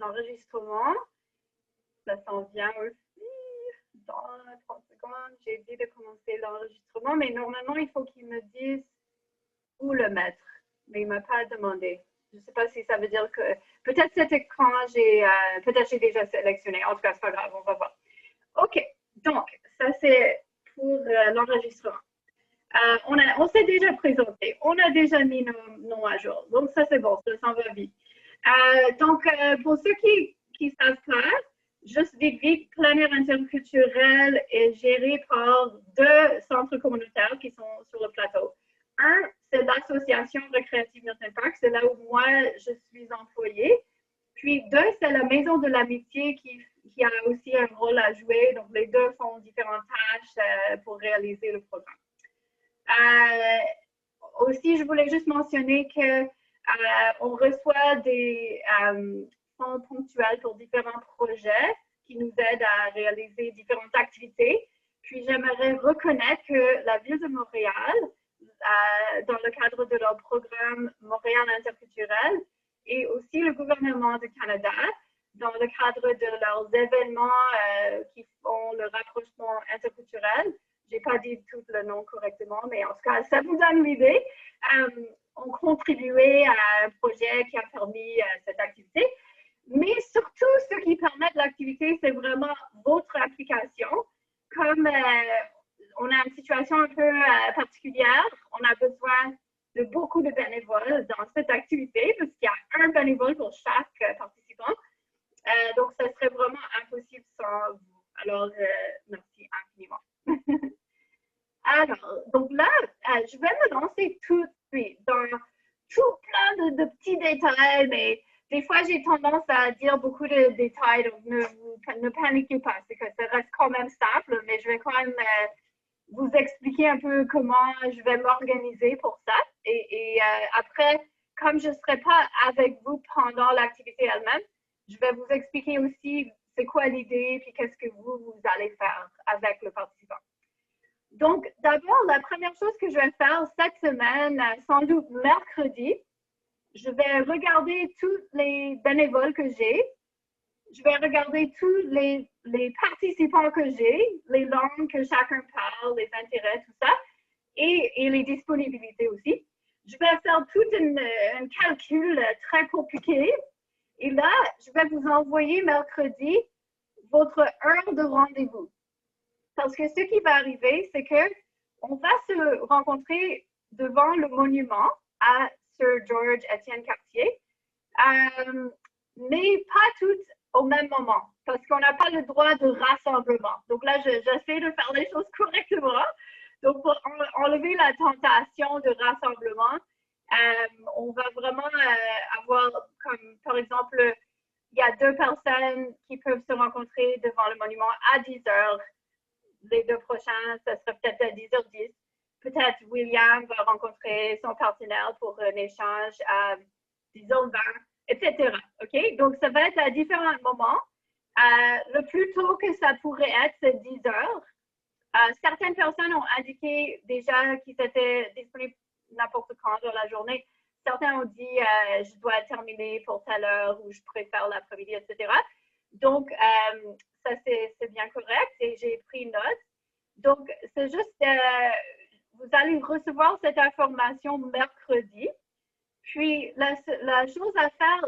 l'enregistrement. Ça s'en vient aussi dans 30 secondes. J'ai dit de commencer l'enregistrement, mais normalement, il faut qu'il me dise où le mettre. Mais il ne m'a pas demandé. Je ne sais pas si ça veut dire que peut-être cet écran, peut-être j'ai déjà sélectionné. En tout cas, c'est pas grave, on va voir. OK, donc ça c'est pour l'enregistrement. On s'est déjà présenté, on a déjà mis nos noms à jour. Donc ça c'est bon, ça s'en va vite. Pour ceux qui ne savent pas, juste vite, Plénière interculturel est géré par deux centres communautaires qui sont sur le plateau. Un, c'est l'association récréative Milton Park, c'est là où moi je suis employée. Puis deux, c'est la Maison de l'Amitié qui a aussi un rôle à jouer. Donc les deux font différentes tâches pour réaliser le programme. Aussi, je voulais juste mentionner que on reçoit des fonds ponctuels pour différents projets qui nous aident à réaliser différentes activités. Puis j'aimerais reconnaître que la Ville de Montréal, dans le cadre de leur programme Montréal interculturel, et aussi le gouvernement du Canada, dans le cadre de leurs événements qui font le rapprochement interculturel, je n'ai pas dit tout le nom correctement, mais en tout cas, ça vous donne l'idée, ont contribué à un projet qui a permis cette activité. Mais surtout, ce qui permet l'activité, c'est vraiment votre application. Comme on a une situation un peu particulière, on a besoin de beaucoup de bénévoles dans cette activité, parce qu'il y a un bénévole pour chaque participant. Donc, ça serait vraiment impossible sans vous. Alors, merci infiniment. Alors, donc là, je vais me lancer tout de suite dans tout plein de petits détails, mais des fois, j'ai tendance à dire beaucoup de détails, donc ne paniquez pas, c'est que ça reste quand même simple, mais je vais quand même vous expliquer un peu comment je vais m'organiser pour ça. Et après, comme je ne serai pas avec vous pendant l'activité elle-même, je vais vous expliquer aussi c'est quoi l'idée, puis qu'est-ce que vous allez faire avec le participant. Donc, d'abord, la première chose que je vais faire cette semaine, sans doute mercredi, je vais regarder tous les bénévoles que j'ai. Je vais regarder tous les participants que j'ai, les langues que chacun parle, les intérêts, tout ça, et les disponibilités aussi. Je vais faire tout un calcul très compliqué. Et là, je vais vous envoyer mercredi votre heure de rendez-vous. Parce que ce qui va arriver, c'est qu'on va se rencontrer devant le monument à Sir George Étienne Cartier, mais pas toutes au même moment, parce qu'on n'a pas le droit de rassemblement. Donc là, j'essaie de faire les choses correctement. Donc, pour enlever la tentation de rassemblement, on va vraiment avoir, comme par exemple, il y a deux personnes qui peuvent se rencontrer devant le monument à 10 heures. Les deux prochains, ça sera peut-être à 10h10. Peut-être William va rencontrer son partenaire pour un échange à 10h20, etc. OK? Donc, ça va être à différents moments. Le plus tôt que ça pourrait être, c'est 10 heures. Certaines personnes ont indiqué déjà qu'ils étaient disponibles n'importe quand dans la journée. Certains ont dit je dois terminer pour telle heure ou je préfère l'après-midi, etc. Donc, ça, c'est bien correct et j'ai pris note. Donc, c'est juste, vous allez recevoir cette information mercredi. Puis, la chose à faire,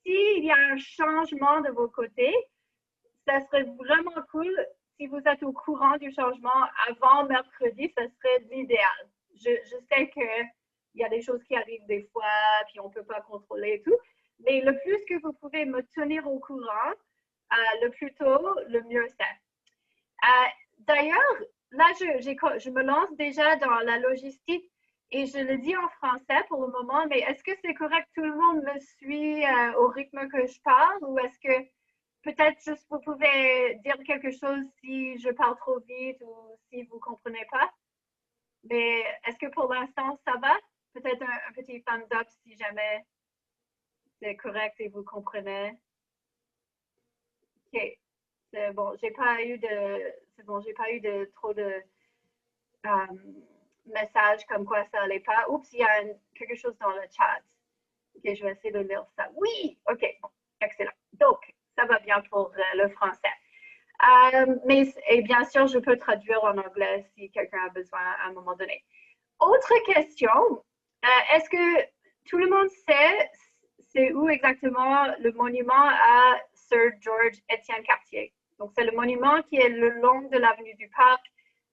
s'il y a un changement de vos côtés, ça serait vraiment cool si vous êtes au courant du changement avant mercredi, ça serait l'idéal. Je sais qu'il y a des choses qui arrivent des fois, puis on ne peut pas contrôler et tout. Mais le plus que vous pouvez me tenir au courant, le plus tôt, le mieux c'est. D'ailleurs, là, je me lance déjà dans la logistique et je le dis en français pour le moment, mais est-ce que c'est correct? Tout le monde me suit au rythme que je parle ou est-ce que peut-être juste vous pouvez dire quelque chose si je parle trop vite ou si vous ne comprenez pas? Mais est-ce que pour l'instant, ça va? Peut-être un petit thumbs up si jamais c'est correct et vous comprenez. OK. C'est bon, j'ai pas eu de trop de messages comme quoi ça allait pas. Oups, il y a quelque chose dans le chat. OK, je vais essayer de lire ça. Oui! OK, bon, excellent. Donc, bien pour le français. Et bien sûr, je peux traduire en anglais si quelqu'un a besoin à un moment donné. Autre question, est-ce que tout le monde sait c'est où exactement le monument à Sir George Étienne Cartier? Donc, c'est le monument qui est le long de l'avenue du Parc,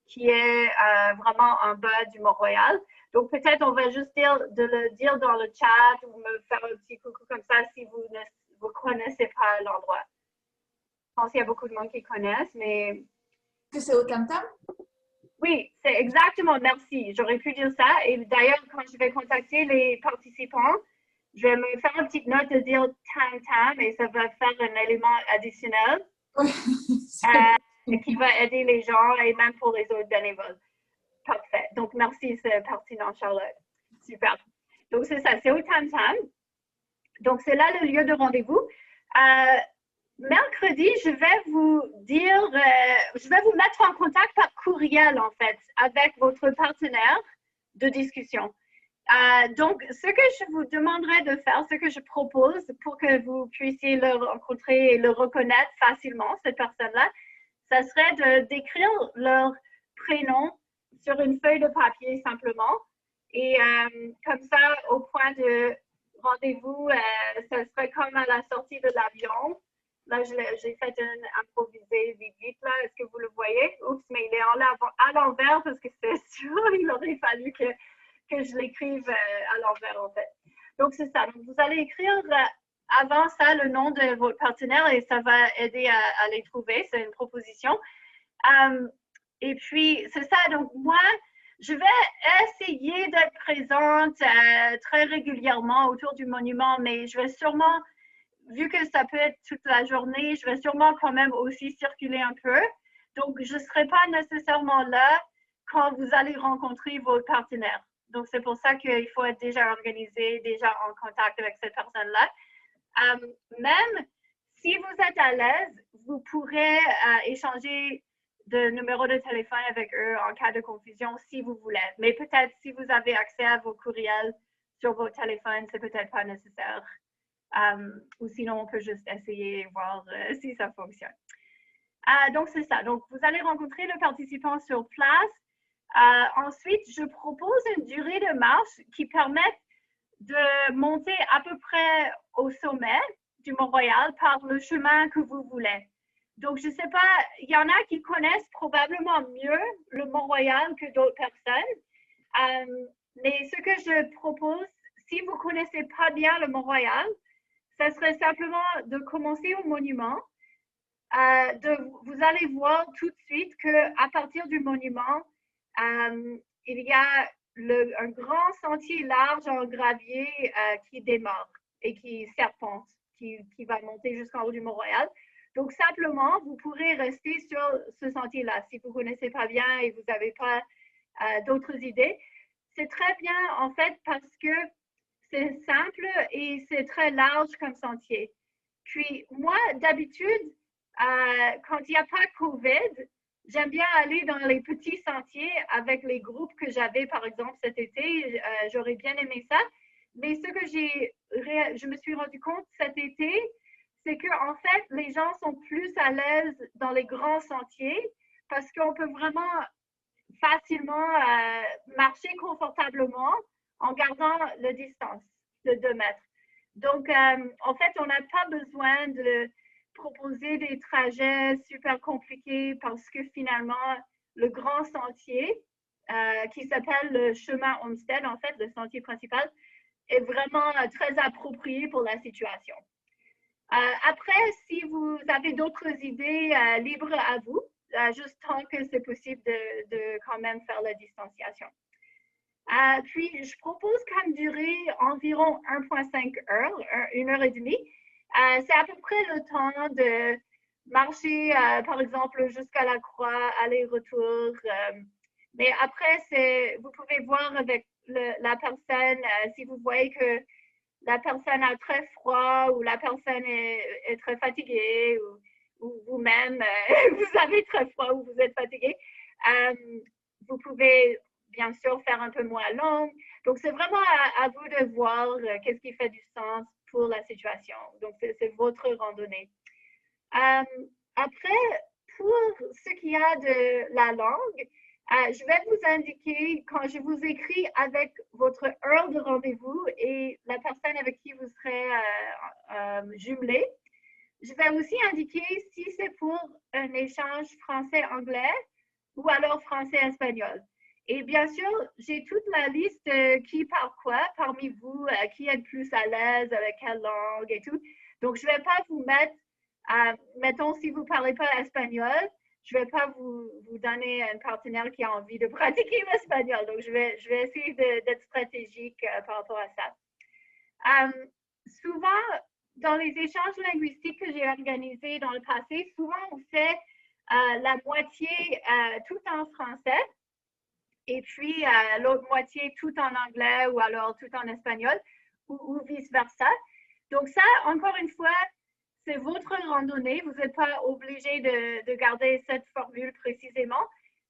qui est vraiment en bas du Mont-Royal. Donc, peut-être on va juste de le dire dans le chat ou me faire un petit coucou comme ça si vous ne connaissez pas l'endroit. Je pense qu'il y a beaucoup de monde qui connaissent, mais... Que c'est au Tam-Tam? Oui, c'est exactement, merci. J'aurais pu dire ça. Et d'ailleurs, quand je vais contacter les participants, je vais me faire une petite note de dire Tam-Tam et ça va faire un élément additionnel qui va aider les gens et même pour les autres bénévoles. Parfait. Donc, merci, c'est pertinent, Charlotte. Super. Donc, c'est ça, c'est au Tam-Tam. Donc, c'est là le lieu de rendez-vous. Mercredi, je vais vous mettre en contact par courriel, en fait, avec votre partenaire de discussion. Donc, ce que je vous demanderai de faire, ce que je propose pour que vous puissiez le rencontrer et le reconnaître facilement, cette personne-là, ça serait d'écrire leur prénom sur une feuille de papier simplement. Et comme ça, au point de rendez-vous, ça serait comme à la sortie de l'avion. Là, j'ai fait un improvisé vite, là. Est-ce que vous le voyez? Oups, mais il est à l'envers parce que c'est sûr, il aurait fallu que je l'écrive à l'envers, en fait. Donc, c'est ça. Donc, vous allez écrire avant ça le nom de votre partenaire et ça va aider à les trouver. C'est une proposition. Et puis, c'est ça. Donc, moi, je vais essayer d'être présente très régulièrement autour du monument, mais je vais sûrement, vu que ça peut être toute la journée, je vais sûrement quand même aussi circuler un peu. Donc, je ne serai pas nécessairement là quand vous allez rencontrer votre partenaire. Donc, c'est pour ça qu'il faut être déjà organisé, déjà en contact avec cette personne-là. Même si vous êtes à l'aise, vous pourrez échanger de numéro de téléphone avec eux en cas de confusion si vous voulez. Mais peut-être si vous avez accès à vos courriels sur votre téléphone, c'est peut-être pas nécessaire. Ou sinon, on peut juste essayer et voir si ça fonctionne. Donc, c'est ça. Donc, vous allez rencontrer le participant sur place. Ensuite, je propose une durée de marche qui permette de monter à peu près au sommet du Mont-Royal par le chemin que vous voulez. Donc, je ne sais pas, il y en a qui connaissent probablement mieux le Mont-Royal que d'autres personnes. Mais ce que je propose, si vous ne connaissez pas bien le Mont-Royal, ça serait simplement de commencer au monument. Vous allez voir tout de suite qu'à partir du monument, il y a un grand sentier large en gravier qui démarre et qui serpente, qui va monter jusqu'en haut du Mont-Royal. Donc, simplement, vous pourrez rester sur ce sentier-là si vous ne connaissez pas bien et vous n'avez pas d'autres idées. C'est très bien, en fait, parce que c'est simple et c'est très large comme sentier. Puis, moi, d'habitude, quand il n'y a pas COVID, j'aime bien aller dans les petits sentiers avec les groupes que j'avais, par exemple, cet été. J'aurais bien aimé ça. Mais ce que je me suis rendu compte cet été, c'est qu'en fait, les gens sont plus à l'aise dans les grands sentiers parce qu'on peut vraiment facilement marcher confortablement en gardant la distance de 2 mètres. Donc, en fait, on n'a pas besoin de proposer des trajets super compliqués parce que finalement, le grand sentier qui s'appelle le chemin Homestead, en fait, le sentier principal, est vraiment très approprié pour la situation. Après, si vous avez d'autres idées, libres à vous, juste tant que c'est possible de quand même faire la distanciation. Puis, je propose comme durée environ 1,5 heures, 1 heure et demie. C'est à peu près le temps de marcher, par exemple, jusqu'à la croix, aller-retour. Mais après, vous pouvez voir avec la personne, si vous voyez que la personne a très froid ou la personne est très fatiguée ou vous-même, vous avez très froid ou vous êtes fatigué, vous pouvez bien sûr faire un peu moins long. Donc, c'est vraiment à vous de voir qu'est-ce qui fait du sens pour la situation. Donc, c'est votre randonnée. Après, pour ce qui a de la langue, je vais vous indiquer quand je vous écris avec votre heure de rendez-vous et la personne avec qui vous serez jumelé. Je vais aussi indiquer si c'est pour un échange français-anglais ou alors français-espagnol. Et bien sûr, j'ai toute la liste qui parle quoi parmi vous, qui est plus à l'aise avec quelle langue et tout. Donc, je ne vais pas vous mettre, mettons, si vous ne parlez pas espagnol, je ne vais pas vous donner un partenaire qui a envie de pratiquer l'espagnol. Donc, je vais essayer d'être stratégique par rapport à ça. Souvent, dans les échanges linguistiques que j'ai organisés dans le passé, souvent on fait la moitié tout en français et puis l'autre moitié tout en anglais ou alors tout en espagnol ou vice-versa. Donc ça, encore une fois, c'est votre randonnée. Vous n'êtes pas obligé de garder cette formule précisément,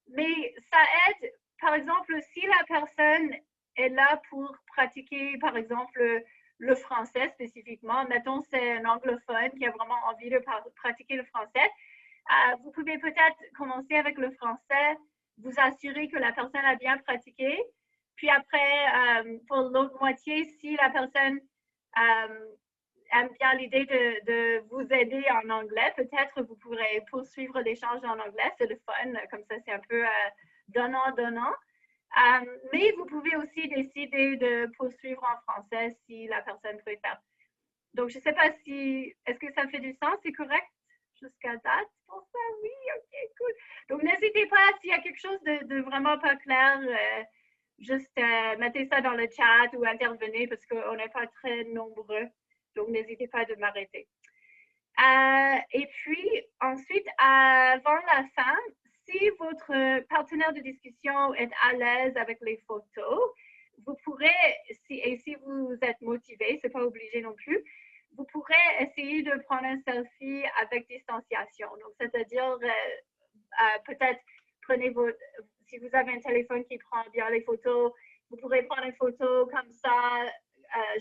mais ça aide, par exemple, si la personne est là pour pratiquer, par exemple, le français spécifiquement. Mettons, c'est un anglophone qui a vraiment envie de pratiquer le français. Vous pouvez peut-être commencer avec le français, vous assurer que la personne a bien pratiqué. Puis après, pour l'autre moitié, si la personne aime bien l'idée de vous aider en anglais, peut-être vous pourrez poursuivre l'échange en anglais. C'est le fun, comme ça c'est un peu donnant-donnant. Mais vous pouvez aussi décider de poursuivre en français si la personne préfère. Donc, je ne sais pas si, est-ce que ça fait du sens? C'est correct jusqu'à date pour ça? Oui, ok, cool. Donc, n'hésitez pas, s'il y a quelque chose de vraiment pas clair, juste mettez ça dans le chat ou intervenez parce qu'on n'est pas très nombreux. Donc, n'hésitez pas de m'arrêter. Et puis, ensuite, avant la fin, si votre partenaire de discussion est à l'aise avec les photos, vous pourrez, et si vous êtes motivé, c'est pas obligé non plus, vous pourrez essayer de prendre un selfie avec distanciation. Donc, c'est-à-dire, peut-être prenez si vous avez un téléphone qui prend bien les photos, vous pourrez prendre une photo comme ça,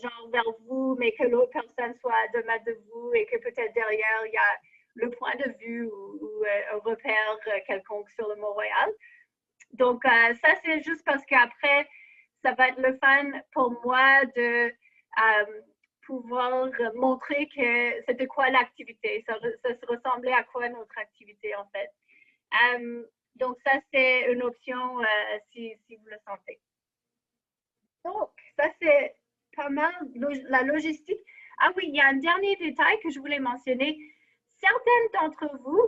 genre vers vous, mais que l'autre personne soit à 2 mètres de vous et que peut-être derrière, il y a le point de vue ou un repère quelconque sur le Mont-Royal. Donc, ça, c'est juste parce qu'après, ça va être le fun pour moi de pouvoir montrer que c'était quoi l'activité. Ça se ressemblait à quoi notre activité, en fait. Donc, ça, c'est une option si vous le sentez. Donc, ça, c'est pas mal la logistique. Ah oui, il y a un dernier détail que je voulais mentionner. Certaines d'entre vous,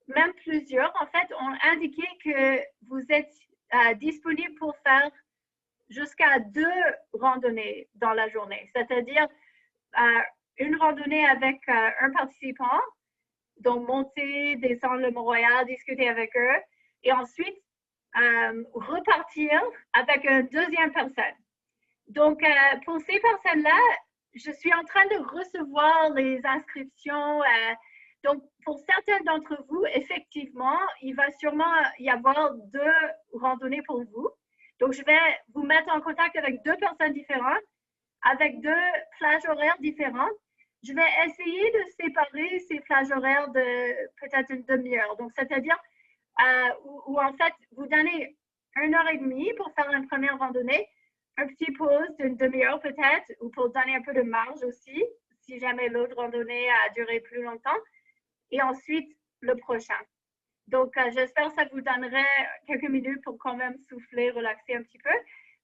même plusieurs, en fait, ont indiqué que vous êtes disponible pour faire jusqu'à 2 randonnées dans la journée. C'est-à-dire une randonnée avec un participant, donc monter, descendre le Mont-Royal, discuter avec eux, et ensuite repartir avec une deuxième personne. Donc, pour ces personnes-là, je suis en train de recevoir les inscriptions. Donc, pour certaines d'entre vous, effectivement, il va sûrement y avoir 2 randonnées pour vous. Donc, je vais vous mettre en contact avec 2 personnes différentes, avec 2 plages horaires différentes. Je vais essayer de séparer ces plages horaires de peut-être une demi-heure. Donc, c'est-à-dire où en fait, vous donnez 1h30 pour faire une première randonnée, un petit pause d'une demi-heure peut-être, ou pour donner un peu de marge aussi, si jamais l'autre randonnée a duré plus longtemps, et ensuite le prochain. Donc, j'espère que ça vous donnerait quelques minutes pour quand même souffler, relaxer un petit peu.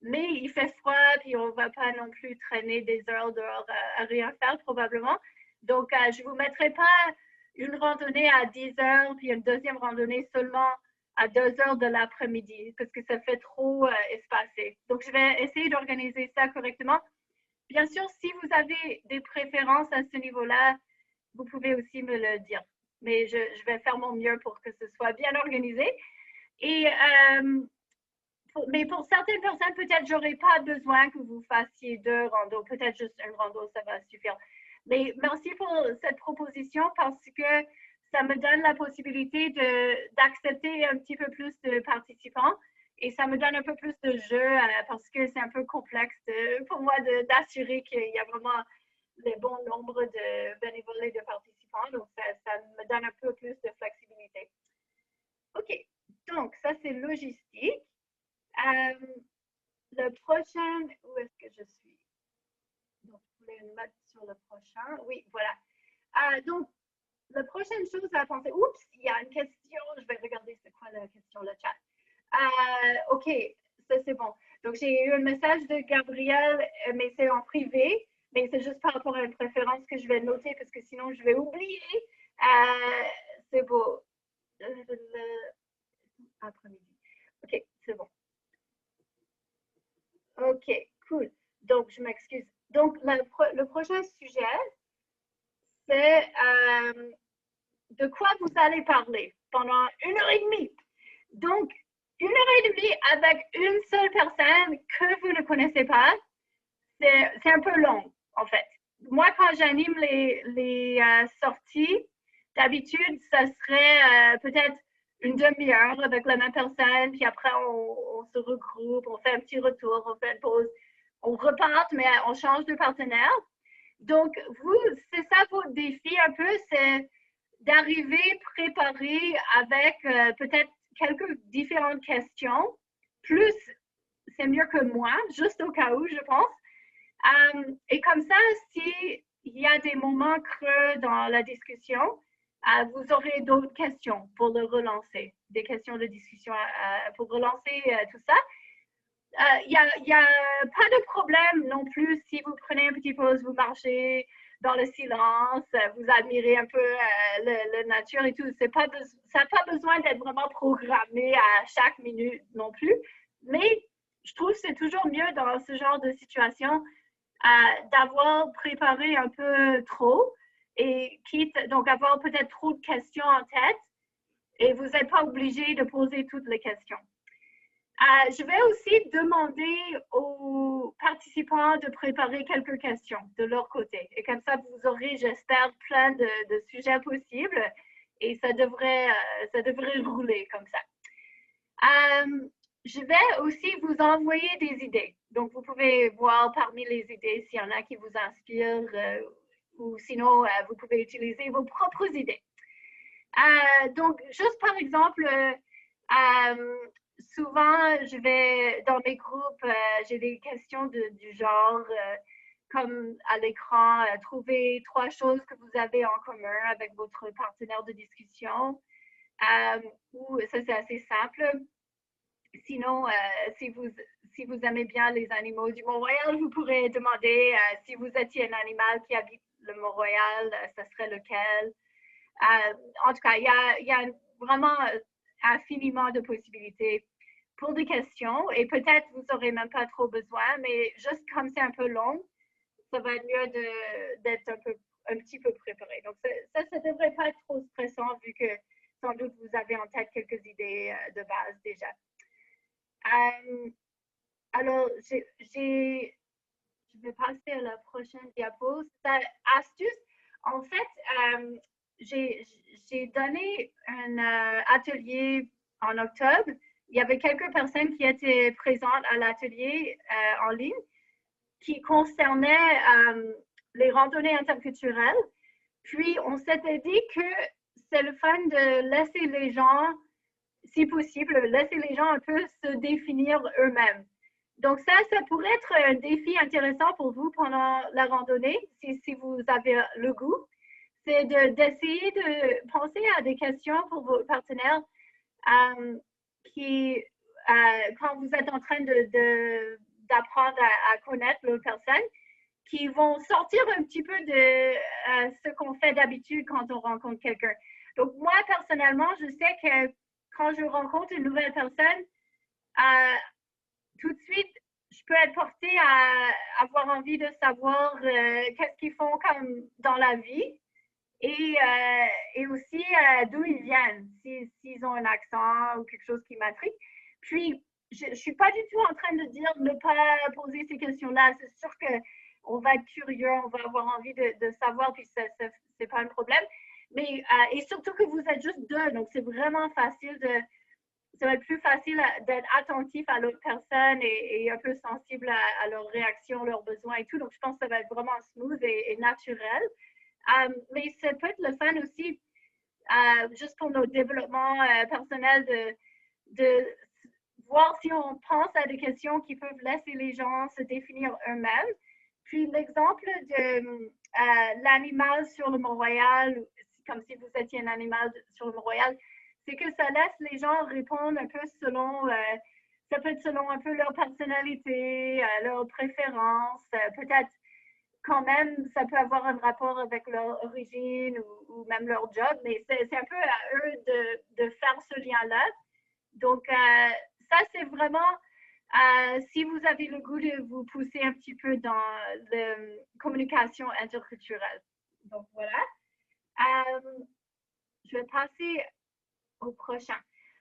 Mais il fait froid, puis on ne va pas non plus traîner des heures dehors à rien faire probablement. Donc, je ne vous mettrai pas une randonnée à 10 heures, puis une deuxième randonnée seulement à 2 heures de l'après-midi, parce que ça fait trop espacé. Donc, je vais essayer d'organiser ça correctement. Bien sûr, si vous avez des préférences à ce niveau-là, vous pouvez aussi me le dire. Mais je vais faire mon mieux pour que ce soit bien organisé. Et, mais pour certaines personnes, peut-être j'aurais pas besoin que vous fassiez 2 randos. Peut-être juste un rando, ça va suffire. Mais merci pour cette proposition parce que ça me donne la possibilité d'accepter un petit peu plus de participants et ça me donne un peu plus de jeu parce que c'est un peu complexe pour moi d'assurer qu'il y a vraiment le bon nombre de bénévoles et de participants. Donc, ça me donne Donc, la prochaine chose à penser, oups, il y a une question, je vais regarder c'est quoi la question, le chat. OK, ça c'est bon. Donc, j'ai eu un message de Gabriel, mais c'est en privé, mais c'est juste par rapport à une préférence que je vais noter parce que sinon je vais oublier. C'est beau. Après-midi. OK, c'est bon. OK, cool. Donc, je m'excuse. Donc, le prochain sujet, c'est de quoi vous allez parler pendant 1 heure et demie. Donc, 1 heure et demie avec une seule personne que vous ne connaissez pas, c'est un peu long, en fait. Moi, quand j'anime les sorties, d'habitude, ça serait peut-être une demi-heure avec la même personne, puis après, on se regroupe, on fait un petit retour, on fait une pause, on repart, mais on change de partenaire. Donc, vous, c'est ça votre défi un peu, c'est d'arriver préparé avec peut-être quelques différentes questions. Plus, c'est mieux que moi, juste au cas où, je pense. Et comme ça, s'il y a des moments creux dans la discussion, vous aurez d'autres questions pour le relancer, des questions de discussion pour relancer tout ça. Il n'y a pas de problème non plus si vous prenez une petite pause, vous marchez dans le silence, vous admirez un peu la nature et tout. Ça n'a pas besoin d'être vraiment programmé à chaque minute non plus. Mais je trouve que c'est toujours mieux dans ce genre de situation d'avoir préparé un peu trop et quitte donc avoir peut-être trop de questions en tête et vous n'êtes pas obligé de poser toutes les questions. Je vais aussi demander aux participants de préparer quelques questions de leur côté. Et comme ça, vous aurez, j'espère, plein de sujets possibles et ça devrait rouler comme ça. Je vais aussi vous envoyer des idées. Donc, vous pouvez voir parmi les idées s'il y en a qui vous inspirent ou sinon, vous pouvez utiliser vos propres idées. Donc, juste par exemple, souvent, je vais dans mes groupes, j'ai des questions du genre, comme à l'écran, trouver 3 choses que vous avez en commun avec votre partenaire de discussion. Ou ça, c'est assez simple. Sinon, si vous aimez bien les animaux du Mont-Royal, vous pourrez demander si vous étiez un animal qui habite le Mont-Royal, ça serait lequel. En tout cas, il y a vraiment infiniment de possibilités pour des questions et peut-être vous n'aurez même pas trop besoin, mais juste comme c'est un peu long, ça va être mieux d'être un petit peu préparé. Donc, ça ne devrait pas être trop stressant vu que sans doute vous avez en tête quelques idées de base déjà. Alors, je vais passer à la prochaine diapo. Astuce. En fait, j'ai donné un atelier en octobre. Il y avait quelques personnes qui étaient présentes à l'atelier en ligne qui concernait les randonnées interculturelles. Puis, on s'était dit que c'est le fun de laisser les gens, si possible, laisser les gens un peu se définir eux-mêmes. Donc ça pourrait être un défi intéressant pour vous pendant la randonnée, si vous avez le goût. C'est d'essayer de penser à des questions pour vos partenaires qui, quand vous êtes en train d'apprendre à connaître l'autre personne, qui vont sortir un petit peu de ce qu'on fait d'habitude quand on rencontre quelqu'un. Donc, moi, personnellement, je sais que quand je rencontre une nouvelle personne, tout de suite, je peux être portée à avoir envie de savoir qu'est-ce qu'ils font comme dans la vie et aussi d'où ils viennent, s'ils ont un accent ou quelque chose qui m'intrigue. Puis, je ne suis pas du tout en train de dire ne pas poser ces questions-là. C'est sûr qu'on va être curieux, on va avoir envie de savoir, puis ce n'est pas un problème. Mais, et surtout que vous êtes juste deux, donc c'est vraiment facile ça va être plus facile d'être attentif à l'autre personne et un peu sensible à leurs réactions, leurs besoins et tout. Donc, je pense que ça va être vraiment smooth et naturel. Mais ça peut être le fun aussi, juste pour nos développements personnels, de voir si on pense à des questions qui peuvent laisser les gens se définir eux-mêmes. Puis l'exemple l'animal sur le Mont-Royal, comme si vous étiez un animal sur le Mont-Royal, c'est que ça laisse les gens répondre un peu selon, ça peut être selon un peu leur personnalité, leurs préférences, peut-être quand même, ça peut avoir un rapport avec leur origine ou même leur job, mais c'est un peu à eux de faire ce lien-là. Donc, ça, c'est vraiment, si vous avez le goût de vous pousser un petit peu dans la communication interculturelle. Donc, voilà. Je vais passer au prochain.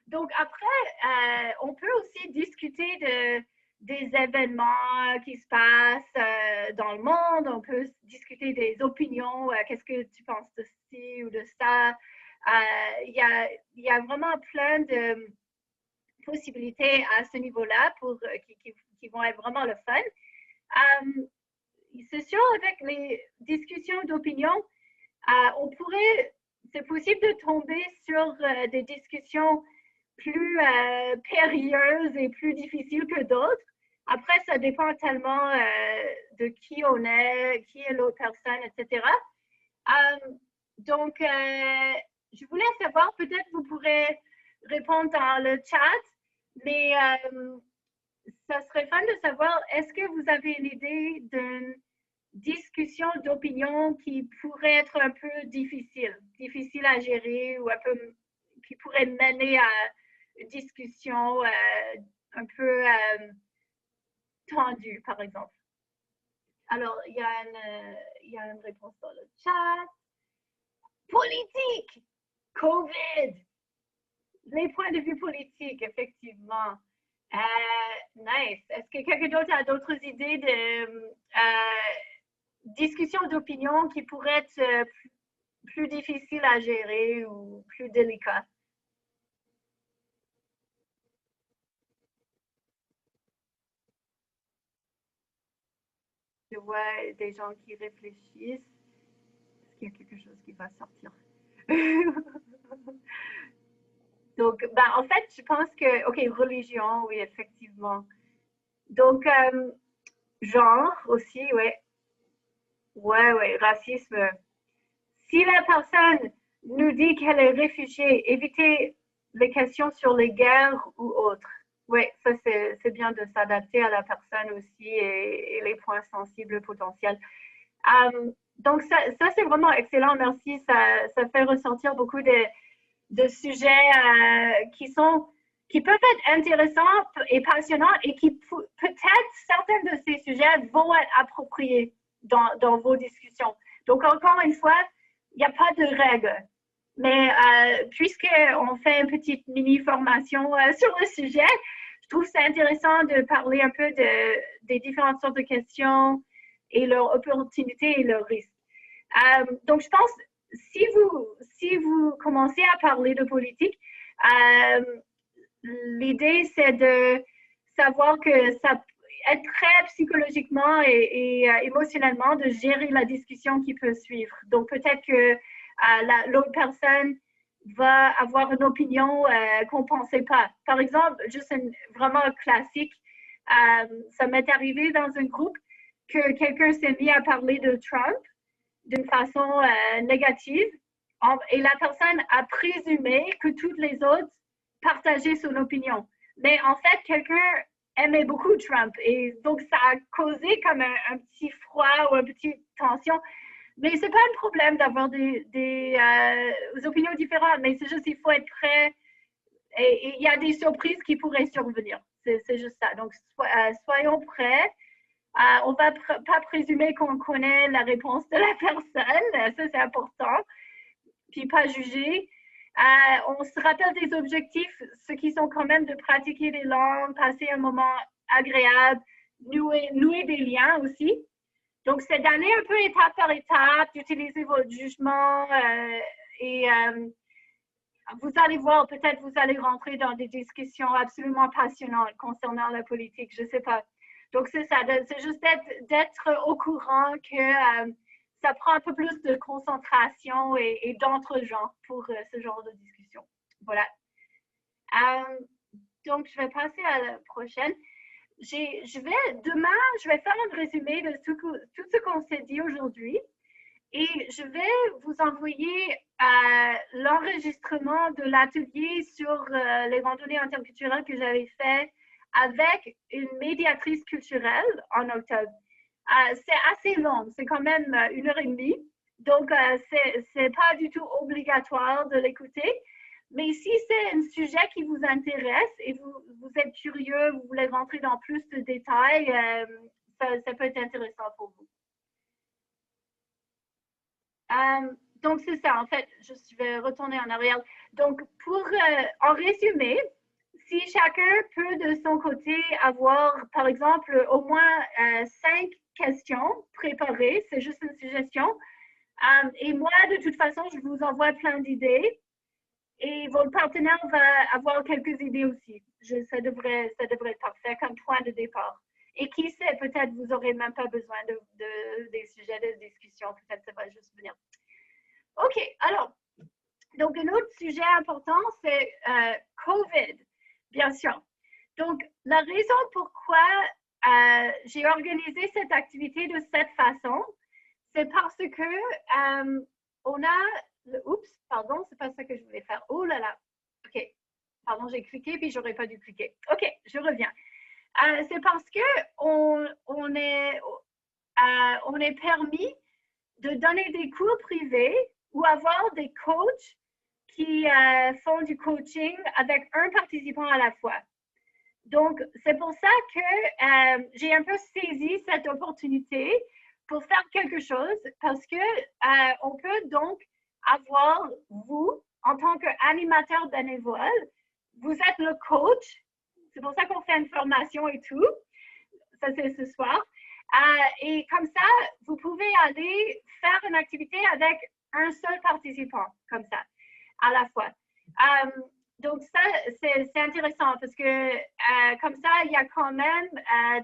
Donc, après, on peut aussi discuter des événements qui se passent dans le monde. On peut discuter des opinions. Qu'est-ce que tu penses de ci ou de ça? Il y a vraiment plein de possibilités à ce niveau-là qui vont être vraiment le fun. C'est sûr, avec les discussions d'opinion, c'est possible de tomber sur des discussions plus périlleuses et plus difficiles que d'autres. Après, ça dépend tellement de qui on est, qui est l'autre personne, etc. Donc, je voulais savoir, peut-être vous pourrez répondre dans le chat, mais ça serait fun de savoir, est-ce que vous avez l'idée d'une discussion d'opinion qui pourrait être un peu difficile à gérer ou un peu qui pourrait mener à une discussion un peu tendue, par exemple. Alors, il y a une réponse dans le chat. Politique, COVID, les points de vue politiques, effectivement. Nice. Est-ce que quelqu'un d'autre a d'autres idées de discussion d'opinion qui pourrait être plus difficile à gérer ou plus délicat? Je vois des gens qui réfléchissent. Est-ce qu'il y a quelque chose qui va sortir? Donc, ben, en fait, je pense que, OK, religion, oui, effectivement. Donc, genre aussi, ouais. Ouais, ouais, racisme. Si la personne nous dit qu'elle est réfugiée, éviter les questions sur les guerres ou autres. Oui, ça c'est bien de s'adapter à la personne aussi et les points sensibles potentiels. Donc ça c'est vraiment excellent, merci. Ça fait ressortir beaucoup de sujets qui peuvent être intéressants et passionnants et qui peut-être certains de ces sujets vont être appropriés dans vos discussions. Donc encore une fois, il n'y a pas de règles. Mais puisqu'on fait une petite mini-formation sur le sujet, je trouve ça intéressant de parler un peu des différentes sortes de questions et leurs opportunités et leurs risques. Donc, je pense, si vous commencez à parler de politique, l'idée, c'est de savoir que ça être prêt psychologiquement et émotionnellement de gérer la discussion qui peut suivre. Donc, peut-être que l'autre personne va avoir une opinion qu'on ne pensait pas. Par exemple, juste vraiment classique, ça m'est arrivé dans un groupe que quelqu'un s'est mis à parler de Trump d'une façon négative et la personne a présumé que toutes les autres partageaient son opinion. Mais en fait, quelqu'un aimait beaucoup Trump et donc ça a causé comme un petit froid ou une petite tension. Mais c'est pas un problème d'avoir des opinions différentes, mais c'est juste qu'il faut être prêt et il y a des surprises qui pourraient survenir. C'est juste ça. Donc, soyons prêts. On ne va pas présumer qu'on connaît la réponse de la personne. Ça, c'est important. Puis pas juger. On se rappelle des objectifs, ceux qui sont quand même de pratiquer les langues, passer un moment agréable, nouer des liens aussi. Donc, c'est d'aller un peu étape par étape, d'utiliser votre jugement et vous allez voir, peut-être vous allez rentrer dans des discussions absolument passionnantes concernant la politique, je ne sais pas. Donc, c'est ça, c'est juste d'être au courant que ça prend un peu plus de concentration et d'entre-gens pour ce genre de discussion. Voilà. Donc, je vais passer à la prochaine. Demain, je vais faire un résumé de tout ce qu'on s'est dit aujourd'hui. Et je vais vous envoyer l'enregistrement de l'atelier sur les randonnées interculturelles que j'avais fait avec une médiatrice culturelle en octobre. C'est assez long, c'est quand même 1h30. Donc, c'est pas du tout obligatoire de l'écouter. Mais si c'est un sujet qui vous intéresse et vous êtes curieux, vous voulez rentrer dans plus de détails, ça peut être intéressant pour vous. Donc, c'est ça, en fait, je vais retourner en arrière. Donc, en résumé, si chacun peut de son côté avoir, par exemple, au moins 5 questions préparées, c'est juste une suggestion. Et moi, de toute façon, je vous envoie plein d'idées. Et votre partenaire va avoir quelques idées aussi. Ça devrait être parfait comme point de départ. Et qui sait, peut-être vous n'aurez même pas besoin des sujets de discussion. Peut-être ça va juste venir. OK, alors, donc un autre sujet important, c'est COVID, bien sûr. Donc, la raison pourquoi j'ai organisé cette activité de cette façon, c'est parce que on a oups, pardon, c'est pas ça que je voulais faire. Oh là là. OK. Pardon, j'ai cliqué puis j'aurais pas dû cliquer. OK, je reviens. C'est parce que on est permis de donner des cours privés ou avoir des coachs qui font du coaching avec un participant à la fois. Donc, c'est pour ça que j'ai un peu saisi cette opportunité pour faire quelque chose parce que on peut donc avoir, vous, en tant qu'animateur bénévole, vous êtes le coach. C'est pour ça qu'on fait une formation et tout. Ça, c'est ce soir. Et comme ça, vous pouvez aller faire une activité avec un seul participant, comme ça, à la fois. Donc, ça, c'est intéressant parce que comme ça, il y a quand même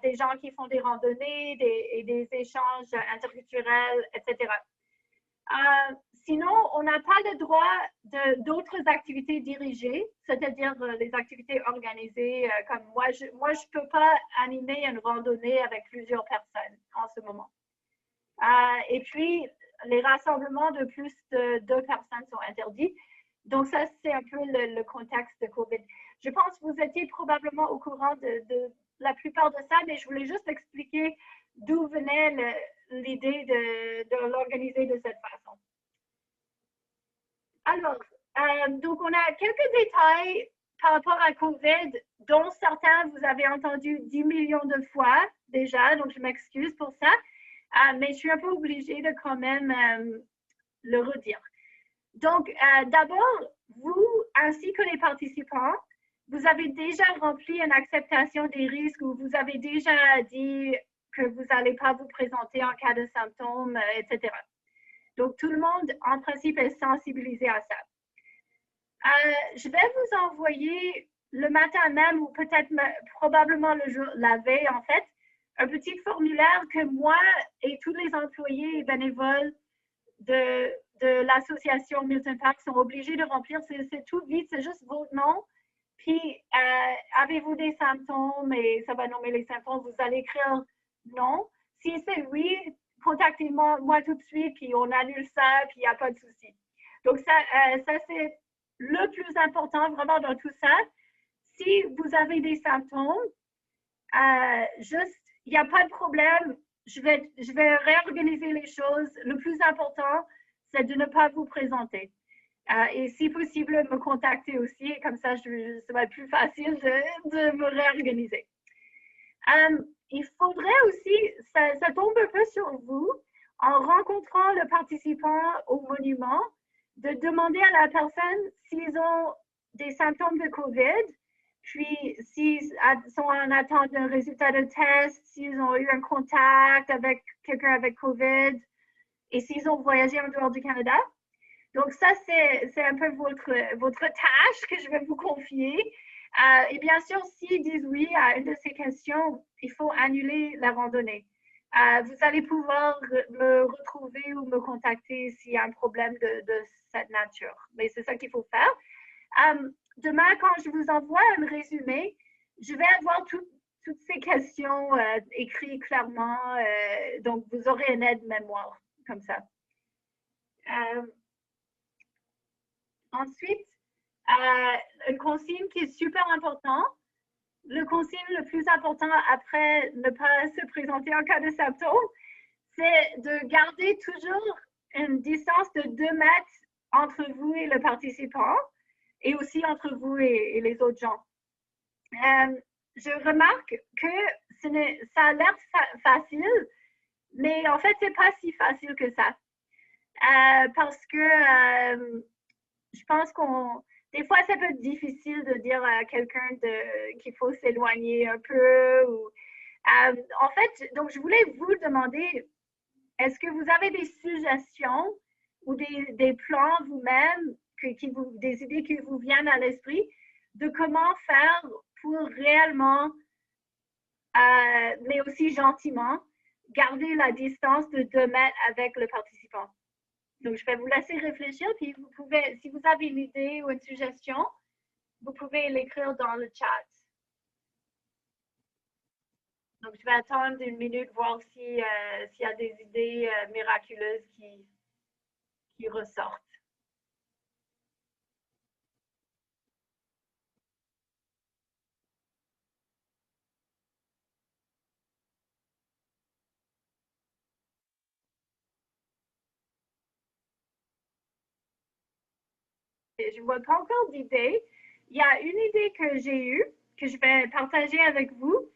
des gens qui font des randonnées et des échanges interculturels, etc. Sinon, on n'a pas le droit d'autres activités dirigées, c'est-à-dire des activités organisées comme moi, je ne peux pas animer une randonnée avec plusieurs personnes en ce moment. Et puis, les rassemblements de plus de 2 personnes sont interdits. Donc, ça, c'est un peu le contexte de COVID. Je pense que vous étiez probablement au courant de la plupart de ça, mais je voulais juste expliquer d'où venait l'idée de l'organiser de cette façon. Alors, donc, on a quelques détails par rapport à COVID, dont certains vous avez entendu 10 millions de fois déjà, donc je m'excuse pour ça, mais je suis un peu obligée de quand même le redire. Donc, d'abord, vous, ainsi que les participants, vous avez déjà rempli une acceptation des risques ou vous avez déjà dit que vous n'allez pas vous présenter en cas de symptômes, etc. Donc, tout le monde, en principe, est sensibilisé à ça. Je vais vous envoyer le matin même ou peut-être probablement la veille, en fait, un petit formulaire que moi et tous les employés et bénévoles de l'association Milton Park sont obligés de remplir. C'est tout vite, c'est juste votre nom. Puis, avez-vous des symptômes et ça va nommer les symptômes. Vous allez écrire non. Si c'est oui, contactez-moi tout de suite, puis on annule ça, puis il n'y a pas de souci. Donc, ça c'est le plus important vraiment dans tout ça. Si vous avez des symptômes, juste, il n'y a pas de problème. Je vais réorganiser les choses. Le plus important, c'est de ne pas vous présenter. Et si possible, me contacter aussi. Comme ça, ça va être plus facile de me réorganiser. Il faudrait aussi, ça tombe un peu sur vous, en rencontrant le participant au monument, de demander à la personne s'ils ont des symptômes de COVID, puis s'ils sont en attente d'un résultat de test, s'ils ont eu un contact avec quelqu'un avec COVID et s'ils ont voyagé en dehors du Canada. Donc ça, c'est un peu votre tâche que je vais vous confier. Et bien sûr, s'ils disent oui à une de ces questions, il faut annuler la randonnée. Vous allez pouvoir me retrouver ou me contacter s'il y a un problème de cette nature. Mais c'est ça qu'il faut faire. Demain, quand je vous envoie un résumé, je vais avoir toutes ces questions écrites clairement. Donc, vous aurez une aide mémoire comme ça. Euh, ensuite, une consigne qui est super importante. Le consigne le plus important après ne pas se présenter en cas de symptômes, c'est de garder toujours une distance de 2 mètres entre vous et le participant et aussi entre vous et les autres gens. Je remarque que ça a l'air facile, mais en fait, c'est pas si facile que ça. Parce que je pense des fois, ça peut être difficile de dire à quelqu'un qu'il faut s'éloigner un peu. En fait, donc, je voulais vous demander, est-ce que vous avez des suggestions ou des plans vous-même, des idées qui vous viennent à l'esprit de comment faire pour réellement, mais aussi gentiment, garder la distance de 2 mètres avec le participant? Donc, je vais vous laisser réfléchir, puis vous pouvez, si vous avez une idée ou une suggestion, vous pouvez l'écrire dans le chat. Donc, je vais attendre une minute, voir s'il y a des idées miraculeuses qui ressortent. Je ne vois pas encore d'idée. Il y a une idée que j'ai eue, que je vais partager avec vous.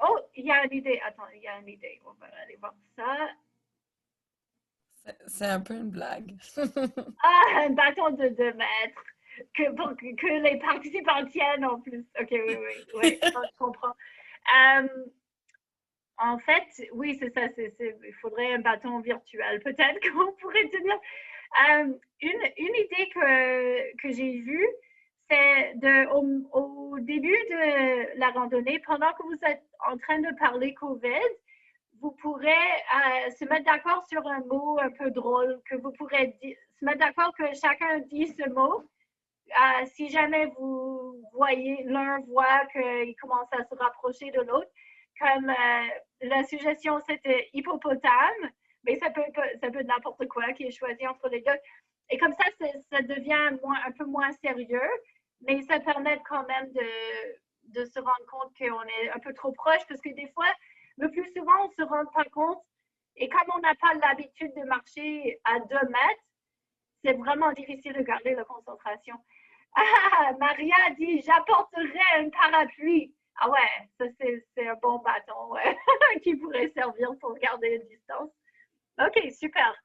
Oh, il y a une idée. Attends, il y a une idée. On va aller voir ça. C'est un peu une blague. Ah, un bâton de 2 mètres. Que les participants tiennent en plus. Ok, oui, je comprends. En fait, oui, c'est ça. Il faudrait un bâton virtuel. Peut-être qu'on pourrait tenir. Une idée que j'ai vue, c'est au début de la randonnée, pendant que vous êtes en train de parler COVID, vous pourrez se mettre d'accord sur un mot un peu drôle, que vous pourrez se mettre d'accord que chacun dit ce mot. Si jamais vous voyez, l'un voit qu'il commence à se rapprocher de l'autre, comme la suggestion c'était hippopotame, mais ça peut être n'importe quoi qui est choisi entre les deux. Et comme ça devient un peu moins sérieux, mais ça permet quand même de se rendre compte qu'on est un peu trop proche, parce que des fois, le plus souvent, on ne se rend pas compte. Et comme on n'a pas l'habitude de marcher à 2 mètres, c'est vraiment difficile de garder la concentration. Ah, Maria dit, j'apporterai un parapluie. Ah ouais, ça c'est un bon bâton, ouais, qui pourrait servir pour garder une distance. Ok, super.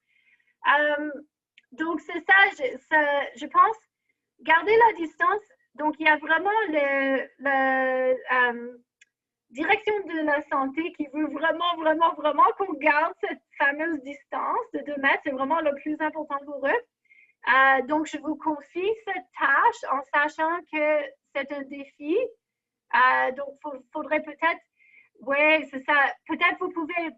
Donc c'est ça, je pense, garder la distance. Donc il y a vraiment la direction de la santé qui veut vraiment, vraiment, vraiment qu'on garde cette fameuse distance de 2 mètres. C'est vraiment le plus important pour eux. Donc, je vous confie cette tâche en sachant que c'est un défi. Donc, il faudrait peut-être, oui, c'est ça. Peut-être vous pouvez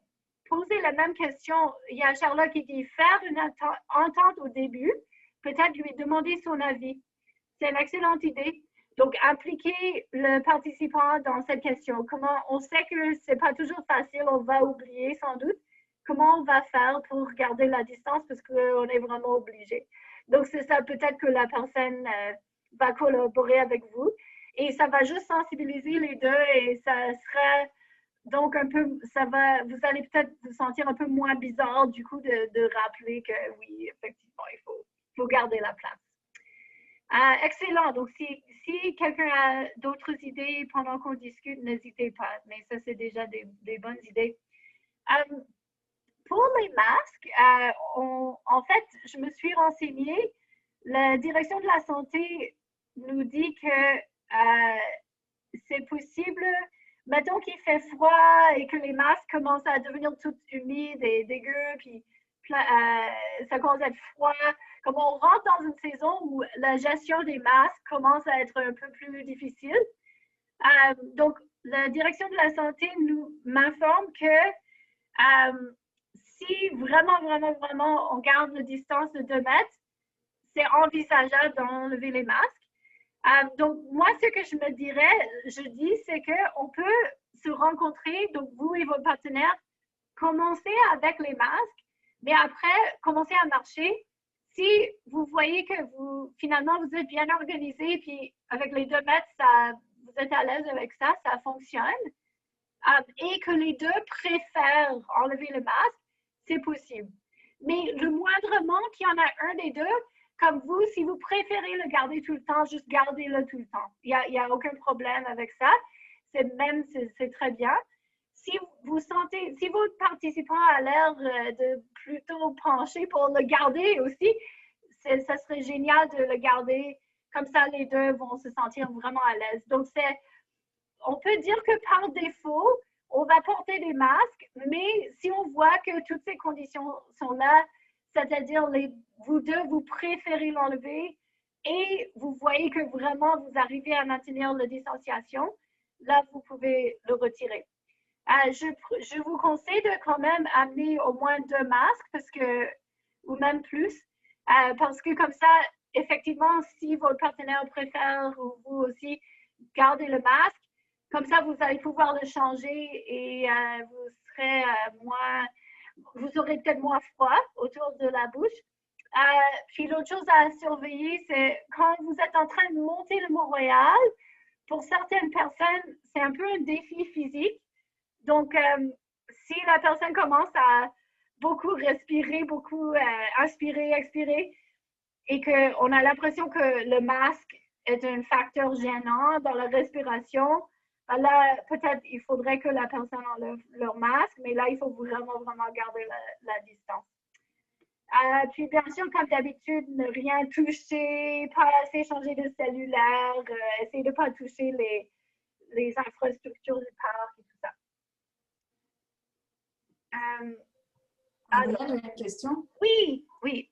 poser la même question. Il y a Charlotte qui dit faire une entente au début, peut-être lui demander son avis. C'est une excellente idée. Donc, impliquer le participant dans cette question. Comment on sait que c'est pas toujours facile, on va oublier sans doute. Comment on va faire pour garder la distance parce qu'on est vraiment obligé. Donc, c'est ça, peut-être que la personne va collaborer avec vous et ça va juste sensibiliser les deux et ça sera donc un peu, vous allez peut-être vous sentir un peu moins bizarre du coup de rappeler que oui, effectivement, il faut garder la place. Excellent. Donc, si quelqu'un a d'autres idées pendant qu'on discute, n'hésitez pas. Mais ça, c'est déjà des bonnes idées. Pour les masques, en fait, je me suis renseignée. La direction de la santé nous dit que c'est possible, mettons qu'il fait froid et que les masques commencent à devenir tout humides et dégueux, puis ça commence à être froid. Comme on rentre dans une saison où la gestion des masques commence à être un peu plus difficile. Donc, la direction de la santé m'informe que si vraiment, vraiment, vraiment, on garde la distance de 2 mètres, c'est envisageable d'enlever les masques. Donc, moi, ce que je me dirais, c'est qu'on peut se rencontrer, donc vous et vos partenaires, commencer avec les masques, Mais après, commencez à marcher. Si vous voyez que finalement, vous êtes bien organisé, puis avec les 2 mètres, vous êtes à l'aise avec ça, ça fonctionne, et que les deux préfèrent enlever le masque, c'est possible. Mais le moindrement qu'il y en a un des deux, comme vous, si vous préférez le garder tout le temps, juste gardez-le tout le temps. Il n'y a aucun problème avec ça. C'est très bien. Si votre participant a l'air de plutôt pencher pour le garder aussi, ça serait génial de le garder. Comme ça, les deux vont se sentir vraiment à l'aise. Donc, on peut dire que par défaut, on va porter des masques, mais si on voit que toutes ces conditions sont là, c'est-à-dire vous deux, vous préférez l'enlever et vous voyez que vraiment vous arrivez à maintenir la distanciation, là, vous pouvez le retirer. Je vous conseille de quand même amener au moins 2 masques ou même plus, parce que comme ça, effectivement, si votre partenaire préfère ou vous aussi, gardez le masque. Comme ça, vous allez pouvoir le changer et vous serez vous aurez peut-être moins froid autour de la bouche. Puis l'autre chose à surveiller, c'est quand vous êtes en train de monter le Mont-Royal, pour certaines personnes, c'est un peu un défi physique. Donc, si la personne commence à beaucoup respirer, beaucoup inspirer, expirer, et qu'on a l'impression que le masque est un facteur gênant dans la respiration, là, peut-être il faudrait que la personne enlève leur masque, mais là, il faut vraiment, vraiment garder la distance. Puis, bien sûr, comme d'habitude, ne rien toucher, pas s'échanger de cellulaire, essayer de ne pas toucher les infrastructures du parc et tout ça. Alors, j'ai une question. Oui, oui.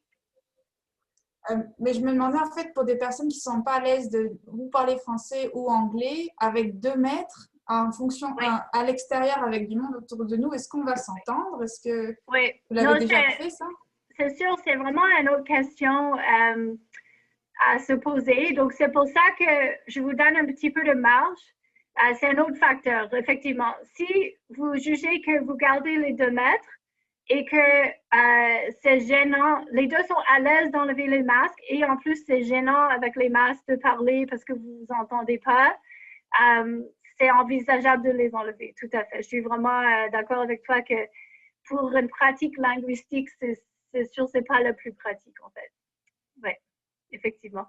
Mais je me demandais en fait pour des personnes qui ne sont pas à l'aise de ou parler français ou anglais, avec 2 mètres, en fonction Oui. à l'extérieur avec du monde autour de nous, est-ce qu'on va s'entendre? Est-ce que oui. vous l'avez déjà fait ça? C'est sûr, c'est vraiment une autre question à se poser. Donc, c'est pour ça que je vous donne un petit peu de marge. C'est un autre facteur, effectivement. Si vous jugez que vous gardez les 2 mètres, et que c'est gênant, les deux sont à l'aise d'enlever les masques et en plus c'est gênant avec les masques de parler parce que vous vous entendez pas, c'est envisageable de les enlever, tout à fait. Je suis vraiment d'accord avec toi que pour une pratique linguistique, c'est sûr c'est pas le plus pratique en fait. Oui, effectivement.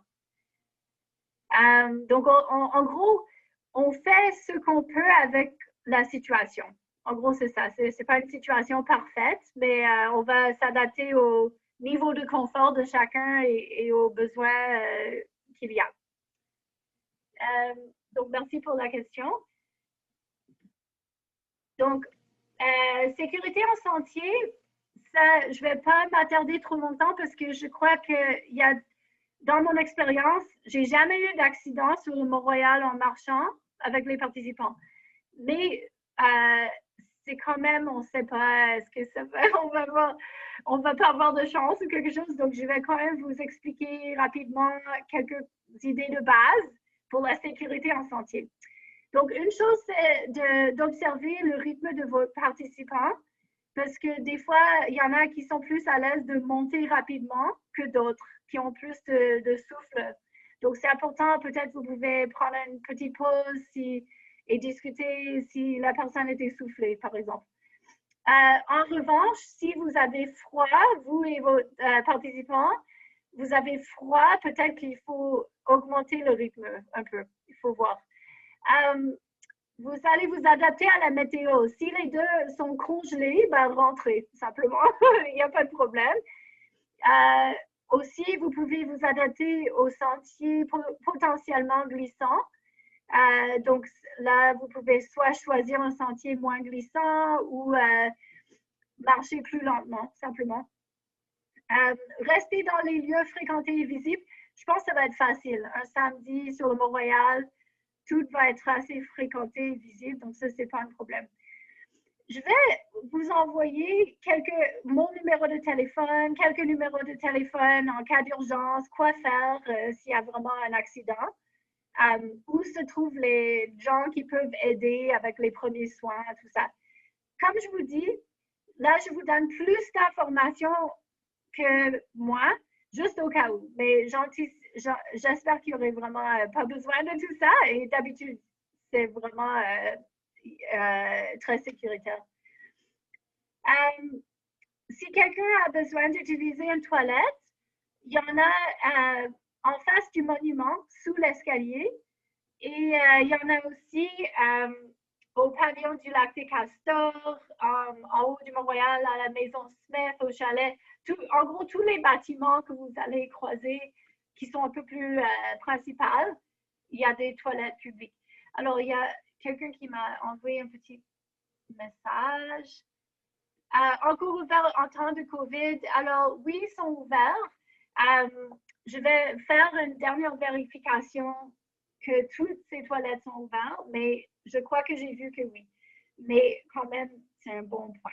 Donc en gros, on fait ce qu'on peut avec la situation. En gros, c'est ça. C'est pas une situation parfaite, mais on va s'adapter au niveau de confort de chacun et aux besoins qu'il y a. Donc, merci pour la question. Donc, sécurité en sentier, ça, je vais pas m'attarder trop longtemps parce que je crois qu'il y a, dans mon expérience, j'ai jamais eu d'accident sur le Mont-Royal en marchant avec les participants. Mais c'est quand même, on ne sait pas, est-ce que ça va, on va pas avoir de chance ou quelque chose. Donc, je vais quand même vous expliquer rapidement quelques idées de base pour la sécurité en sentier. Donc, une chose, c'est d'observer le rythme de vos participants parce que des fois, il y en a qui sont plus à l'aise de monter rapidement que d'autres, qui ont plus de souffle. Donc, c'est important, peut-être vous pouvez prendre une petite pause et discuter si la personne est essoufflée, par exemple. En revanche, si vous avez froid, vous et vos participants, vous avez froid, peut-être qu'il faut augmenter le rythme un peu. Il faut voir. Vous allez vous adapter à la météo. Si les deux sont congelés, ben rentrez simplement. Il n'y a pas de problème. Aussi, vous pouvez vous adapter aux sentiers potentiellement glissants. Donc là, vous pouvez soit choisir un sentier moins glissant ou marcher plus lentement, simplement. Rester dans les lieux fréquentés et visibles, je pense que ça va être facile. Un samedi sur le Mont-Royal, tout va être assez fréquenté et visible, donc ça, c'est pas un problème. Je vais vous envoyer mon numéro de téléphone, quelques numéros de téléphone en cas d'urgence, quoi faire s'il y a vraiment un accident. Où se trouvent les gens qui peuvent aider avec les premiers soins, tout ça. Comme je vous dis, là, je vous donne plus d'informations que moi, juste au cas où. Mais j'espère qu'il n'y aurait vraiment pas besoin de tout ça. Et d'habitude, c'est vraiment très sécuritaire. Si quelqu'un a besoin d'utiliser une toilette, il y en a en face du monument, sous l'escalier. Et il y en a aussi au pavillon du lac des Castors, en haut du Mont-Royal, à la maison Smith, au chalet. En gros, tous les bâtiments que vous allez croiser qui sont un peu plus principaux, il y a des toilettes publiques. Alors, il y a quelqu'un qui m'a envoyé un petit message. Encore ouvert en temps de COVID. Alors, oui, ils sont ouverts. Je vais faire une dernière vérification que toutes ces toilettes sont ouvertes, mais je crois que j'ai vu que oui. Mais quand même, c'est un bon point.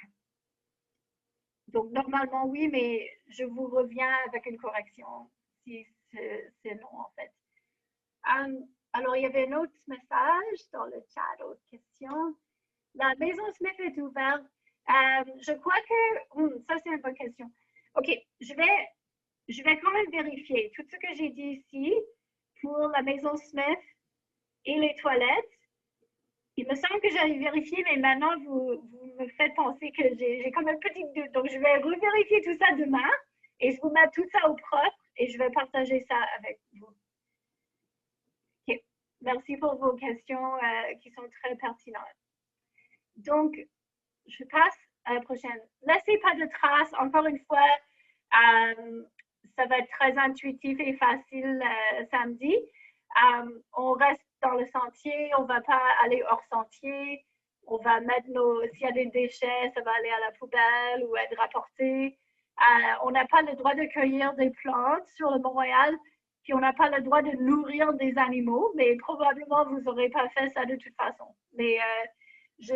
Donc, normalement, oui, mais je vous reviens avec une correction si c'est non, en fait. Alors, il y avait un autre message dans le chat, autre question. La maison Smith est ouverte. Je crois que... ça, c'est une bonne question. OK, je vais quand même vérifier tout ce que j'ai dit ici pour la maison Smith et les toilettes. Il me semble que j'avais vérifié, mais maintenant, vous me faites penser que j'ai comme un petit doute. Donc, je vais revérifier tout ça demain et je vous mets tout ça au propre et je vais partager ça avec vous. OK. Merci pour vos questions qui sont très pertinentes. Donc, je passe à la prochaine. Laissez pas de traces. Encore une fois, ça va être très intuitif et facile samedi. On reste dans le sentier, on ne va pas aller hors sentier. On va mettre s'il y a des déchets, ça va aller à la poubelle ou être rapporté. On n'a pas le droit de cueillir des plantes sur le Mont-Royal, puis on n'a pas le droit de nourrir des animaux, mais probablement vous n'aurez pas fait ça de toute façon. Mais je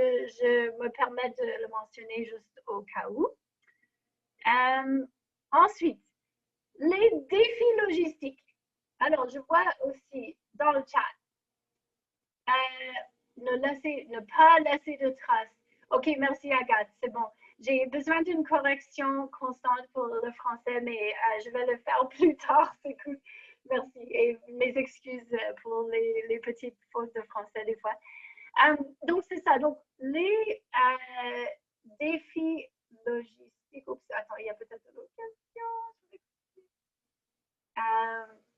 me permets de le mentionner juste au cas où. Ensuite, les défis logistiques. Alors, je vois aussi dans le chat, ne pas laisser de traces. OK, merci Agathe, c'est bon. J'ai besoin d'une correction constante pour le français, mais je vais le faire plus tard, c'est cool. Merci. Et mes excuses pour les petites fautes de français des fois. Donc, c'est ça. Donc, les défis logistiques. Oups, attends, il y a peut-être une autre question.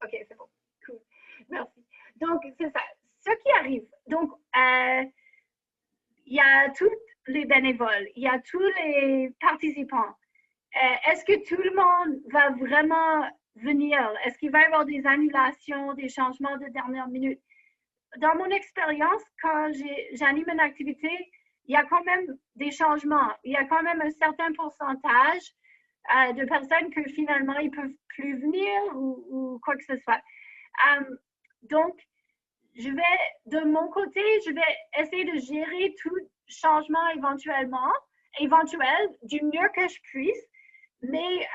OK, c'est bon. Cool. Merci. Donc, c'est ça. Ce qui arrive. Donc, il y a tous les bénévoles, il y a tous les participants. Est-ce que tout le monde va vraiment venir? Est-ce qu'il va y avoir des annulations, des changements de dernière minute? Dans mon expérience, quand j'anime une activité, il y a quand même des changements. Il y a quand même un certain pourcentage de personnes que finalement, ils ne peuvent plus venir ou quoi que ce soit. Donc, de mon côté, je vais essayer de gérer tout changement éventuel du mieux que je puisse. Mais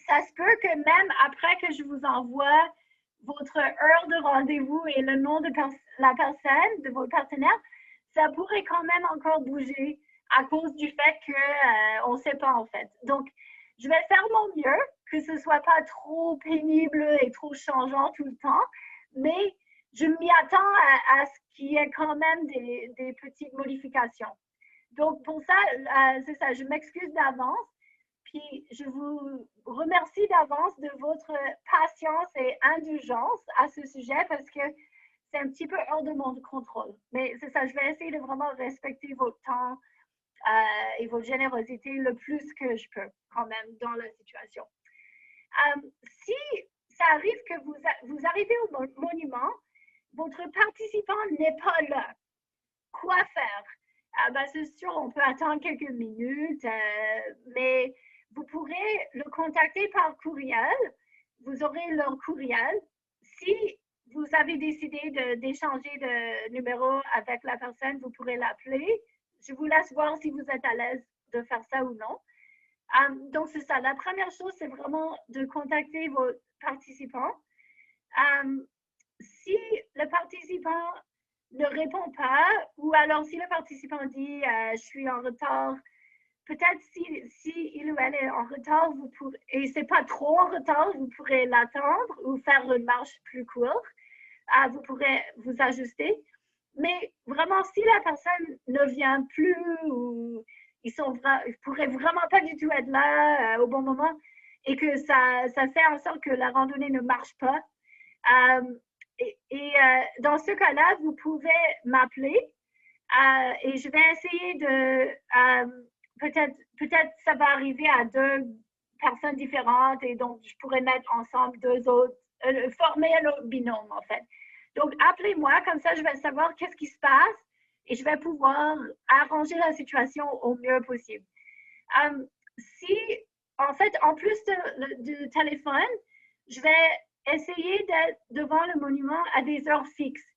ça se peut que même après que je vous envoie votre heure de rendez-vous et le nom de la personne, de votre partenaire, ça pourrait quand même encore bouger à cause du fait qu'on ne sait pas en fait. Donc, je vais faire mon mieux, que ce ne soit pas trop pénible et trop changeant tout le temps, mais je m'y attends à ce qu'il y ait quand même des petites modifications. Donc, pour ça, c'est ça, je m'excuse d'avance. Puis, je vous remercie d'avance de votre patience et indulgence à ce sujet parce que c'est un petit peu hors de mon contrôle. Mais c'est ça, je vais essayer de vraiment respecter votre temps et votre générosité le plus que je peux quand même dans la situation. Si ça arrive que vous arrivez au monument, votre participant n'est pas là, quoi faire? C'est sûr, on peut attendre quelques minutes, mais vous pourrez le contacter par courriel. Vous aurez leur courriel. Si vous avez décidé d'échanger de numéro avec la personne, vous pourrez l'appeler. Je vous laisse voir si vous êtes à l'aise de faire ça ou non. Donc, c'est ça. La première chose, c'est vraiment de contacter vos participants. Si le participant ne répond pas, ou alors si le participant dit je suis en retard peut-être si il ou elle est en retard, et c'est pas trop en retard, vous pourrez l'attendre ou faire une marche plus courte. Vous pourrez vous ajuster. Mais vraiment, si la personne ne vient plus ou ils pourraient vraiment pas du tout être là au bon moment et que ça fait en sorte que la randonnée ne marche pas. Dans ce cas-là, vous pouvez m'appeler et je vais essayer de peut-être ça va arriver à 2 personnes différentes et donc je pourrais mettre ensemble 2 autres, former un autre binôme en fait. Donc appelez-moi, comme ça je vais savoir qu'est-ce qui se passe et je vais pouvoir arranger la situation au mieux possible. Si, en fait, en plus du téléphone, je vais essayer d'être devant le monument à des heures fixes.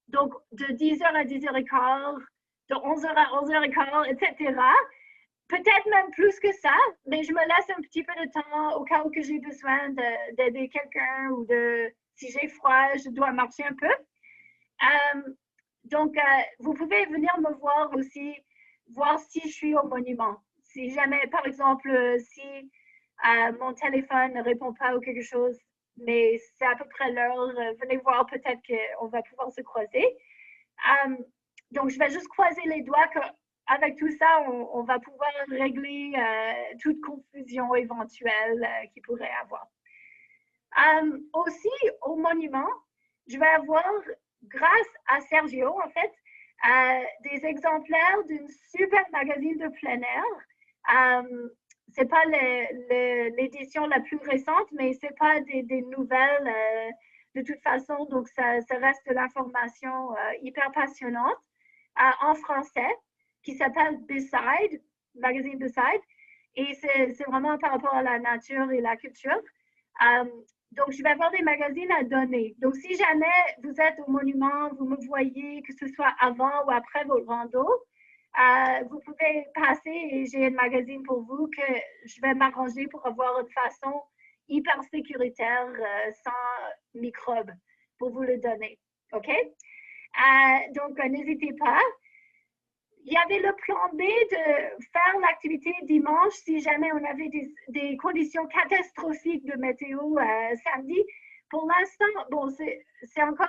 Donc, de 10h à 10h15, de 11h à 11h15, etc. Peut-être même plus que ça, mais je me laisse un petit peu de temps au cas où que j'ai besoin d'aider quelqu'un ou si j'ai froid, je dois marcher un peu. Donc, vous pouvez venir me voir aussi, voir si je suis au monument. Si jamais, par exemple, si mon téléphone ne répond pas ou quelque chose, mais c'est à peu près l'heure, venez voir, peut-être qu'on va pouvoir se croiser. Donc, je vais juste croiser les doigts qu'avec tout ça, on va pouvoir régler toute confusion éventuelle qu'il pourrait avoir. Aussi, au monument, je vais avoir, grâce à Sergio, en fait, des exemplaires d'une super magazine de plein air. C'est pas l'édition la plus récente, mais c'est pas des nouvelles de toute façon, donc ça reste de l'information hyper passionnante en français qui s'appelle Beside, magazine Beside, et c'est vraiment par rapport à la nature et la culture. Donc, je vais avoir des magazines à donner. Donc, si jamais vous êtes au monument, vous me voyez, que ce soit avant ou après vos randos, vous pouvez passer et j'ai un magazine pour vous que je vais m'arranger pour avoir une façon hyper sécuritaire, sans microbes, pour vous le donner. OK? Donc, n'hésitez pas. Il y avait le plan B de faire l'activité dimanche si jamais on avait des conditions catastrophiques de météo samedi. Pour l'instant, bon, c'est encore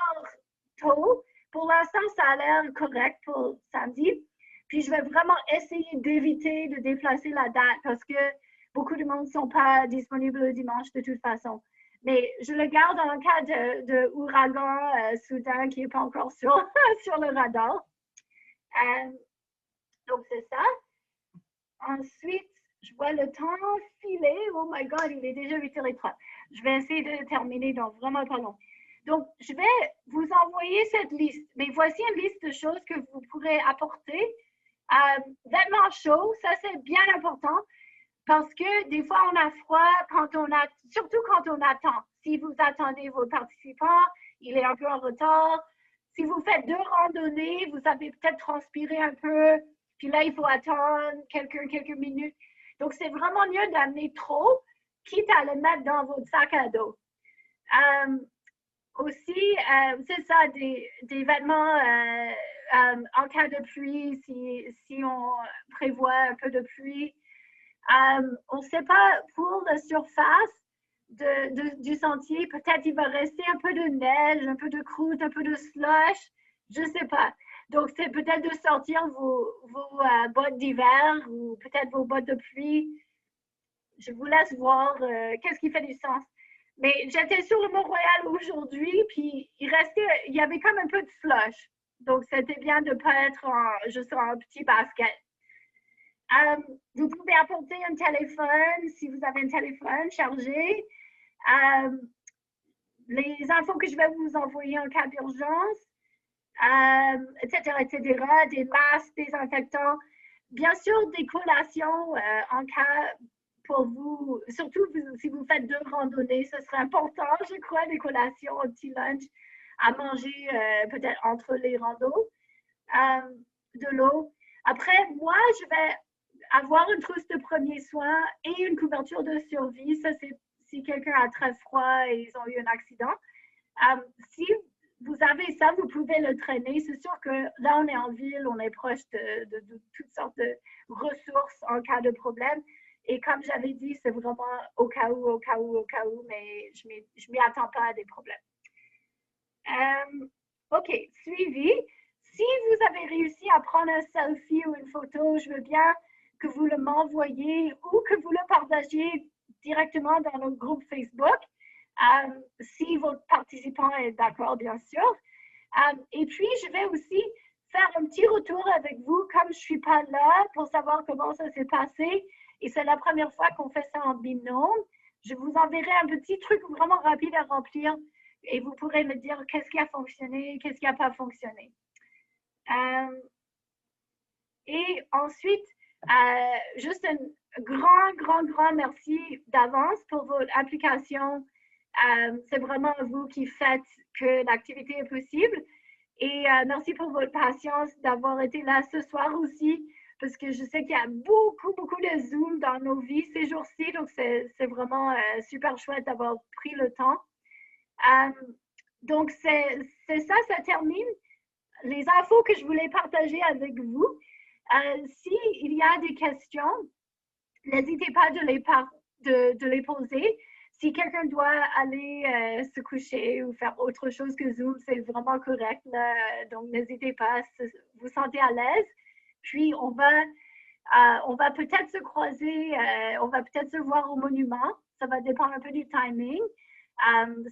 tôt. Pour l'instant, ça a l'air correct pour samedi. Puis, je vais vraiment essayer d'éviter de déplacer la date parce que beaucoup de monde ne sont pas disponibles le dimanche de toute façon. Mais je le garde en cas de ouragan soudain qui n'est pas encore sur le radar. Donc, c'est ça. Ensuite, je vois le temps filer. Oh my God, il est déjà 8h30. Je vais essayer de terminer dans vraiment pas long. Donc, je vais vous envoyer cette liste. Mais voici une liste de choses que vous pourrez apporter. Vêtements chauds, ça c'est bien important parce que des fois on a froid surtout quand on attend. Si vous attendez vos participants, il est un peu en retard. Si vous faites 2 randonnées, vous avez peut-être transpiré un peu. Puis là, il faut attendre quelques minutes. Donc, c'est vraiment mieux d'amener trop, quitte à le mettre dans votre sac à dos. Aussi, c'est ça, des vêtements en cas de pluie, si on prévoit un peu de pluie. On ne sait pas pour la surface du sentier, peut-être il va rester un peu de neige, un peu de croûte, un peu de slush, je ne sais pas. Donc, c'est peut-être de sortir vos bottes d'hiver ou peut-être vos bottes de pluie. Je vous laisse voir qu'est-ce qui fait du sens. Mais j'étais sur le Mont-Royal aujourd'hui, puis il y avait comme un peu de slush. Donc, c'était bien de ne pas être juste en petit basket. Vous pouvez apporter un téléphone si vous avez un téléphone chargé. Les infos que je vais vous envoyer en cas d'urgence, etc., des masques désinfectants. Bien sûr, des collations en cas pour vous, surtout si vous faites 2 randonnées, ce serait important, je crois, des collations, un petit lunch à manger peut-être entre les randos, de l'eau. Après, moi, je vais avoir une trousse de premiers soins et une couverture de survie. Ça, c'est si quelqu'un a très froid et ils ont eu un accident. Si vous avez ça, vous pouvez le traîner. C'est sûr que là, on est en ville, on est proche de toutes sortes de ressources en cas de problème. Et comme j'avais dit, c'est vraiment au cas où, au cas où, au cas où, mais je ne m'y attends pas à des problèmes. OK, suivi. Si vous avez réussi à prendre un selfie ou une photo, je veux bien que vous le m'envoyiez ou que vous le partagiez directement dans notre groupe Facebook, si votre participant est d'accord, bien sûr. Et puis, je vais aussi faire un petit retour avec vous, comme je ne suis pas là, pour savoir comment ça s'est passé. Et c'est la première fois qu'on fait ça en binôme. Je vous enverrai un petit truc vraiment rapide à remplir et vous pourrez me dire qu'est-ce qui a fonctionné, qu'est-ce qui n'a pas fonctionné. Et ensuite, juste un grand merci d'avance pour votre implication. C'est vraiment vous qui faites que l'activité est possible. Et merci pour votre patience d'avoir été là ce soir aussi, parce que je sais qu'il y a beaucoup de Zoom dans nos vies ces jours-ci, donc c'est vraiment super chouette d'avoir pris le temps. Donc, c'est ça, ça termine les infos que je voulais partager avec vous. S'il y a des questions, n'hésitez pas de les poser. Si quelqu'un doit aller se coucher ou faire autre chose que Zoom, c'est vraiment correct. Là. Donc, n'hésitez pas, vous sentez à l'aise. Puis, on va peut-être se croiser, on va peut-être se voir au monument. Ça va dépendre un peu du timing.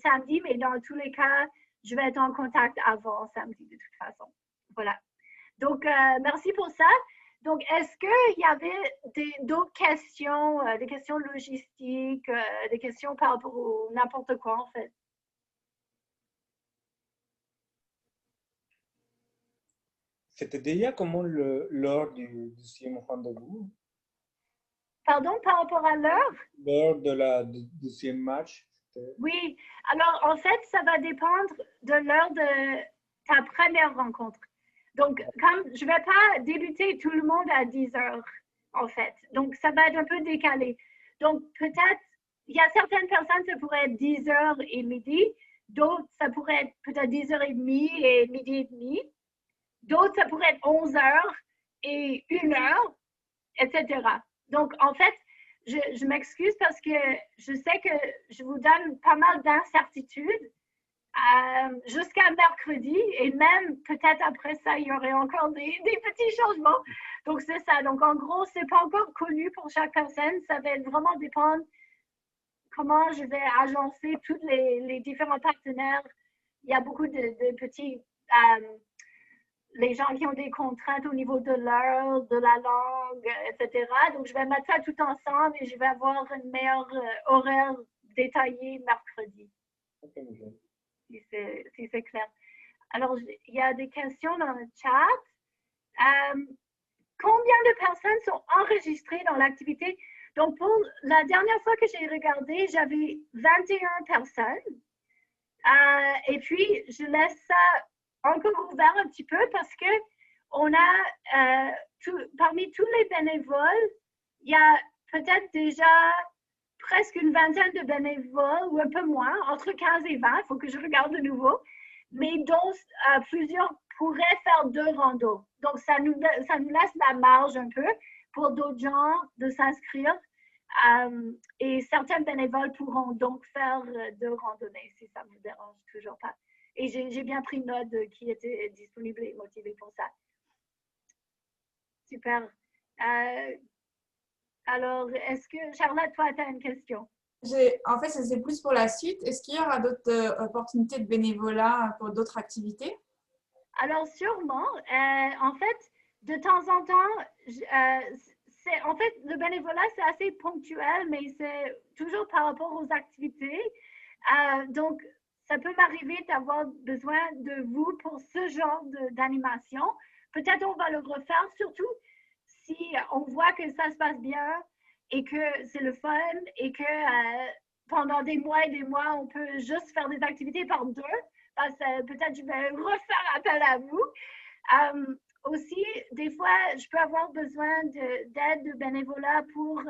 Samedi, mais dans tous les cas, je vais être en contact avant samedi de toute façon. Voilà. Donc, merci pour ça. Donc, est-ce qu'il y avait d'autres questions, des questions logistiques, des questions par rapport à n'importe quoi en fait? C'était déjà comment l'heure du deuxième rendez-vous? Pardon, par rapport à l'heure? L'heure du deuxième match? Oui, alors en fait, ça va dépendre de l'heure de ta première rencontre. Donc, comme je ne vais pas débuter tout le monde à 10 heures, en fait. Donc, ça va être un peu décalé. Donc, peut-être, il y a certaines personnes, ça pourrait être 10 heures et midi. D'autres, ça pourrait être peut-être 10h30 et midi et demi. D'autres, ça pourrait être 11 heures et 1 heure, etc. Donc, en fait, je m'excuse parce que je sais que je vous donne pas mal d'incertitudes jusqu'à mercredi et même peut-être après ça, il y aurait encore des petits changements. Donc, c'est ça. Donc, en gros, ce n'est pas encore connu pour chaque personne. Ça va vraiment dépendre comment je vais agencer tous les différents partenaires. Il y a beaucoup de petits les gens qui ont des contraintes au niveau de l'heure, de la langue, etc. Donc, je vais mettre ça tout ensemble et je vais avoir une meilleure horaire détaillée mercredi. Okay. Si c'est clair. Alors, il y a des questions dans le chat. Combien de personnes sont enregistrées dans l'activité? Donc, pour la dernière fois que j'ai regardé, j'avais 21 personnes. Et puis, je laisse ça encore ouvert un petit peu parce que on a, parmi tous les bénévoles, il y a peut-être déjà presque une vingtaine de bénévoles ou un peu moins, entre 15 et 20, il faut que je regarde de nouveau, mais dont plusieurs pourraient faire 2 randos. Donc, ça nous laisse la marge un peu pour d'autres gens de s'inscrire. Et certains bénévoles pourront donc faire 2 randonnées si ça ne vous dérange toujours pas. Et j'ai bien pris note de qui était disponible et motivé pour ça. Super. Alors, est-ce que, Charlotte, toi, tu as une question? En fait, c'est plus pour la suite. Est-ce qu'il y aura d'autres opportunités de bénévolat pour d'autres activités? Alors, sûrement. En fait, de temps en temps, en fait, le bénévolat, c'est assez ponctuel, mais c'est toujours par rapport aux activités. Donc, ça peut m'arriver d'avoir besoin de vous pour ce genre d'animation. Peut-être on va le refaire, surtout si on voit que ça se passe bien et que c'est le fun et que pendant des mois et des mois, on peut juste faire des activités par 2. Peut-être je vais refaire appel à vous. Aussi, des fois, je peux avoir besoin d'aide de bénévolat pour,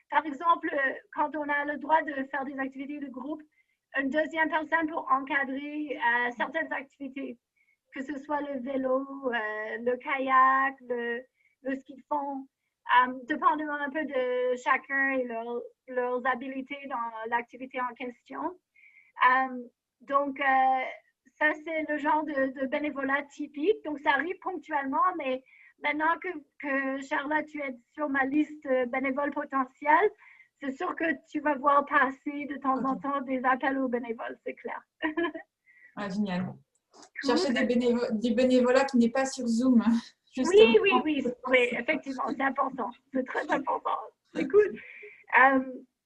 par exemple, quand on a le droit de faire des activités de groupe, une deuxième personne pour encadrer certaines activités, que ce soit le vélo, le kayak, le ski de fond, dépendamment un peu de chacun et leurs habiletés dans l'activité en question. Donc, ça, c'est le genre de bénévolat typique. Donc, ça arrive ponctuellement, mais maintenant que Charlotte, tu es sur ma liste bénévoles potentiels, c'est sûr que tu vas voir passer de temps en temps des appels aux bénévoles, c'est clair. Ah, génial. Cool. Chercher du bénévolat qui n'est pas sur Zoom. Oui, effectivement, c'est important. C'est très important. C'est cool.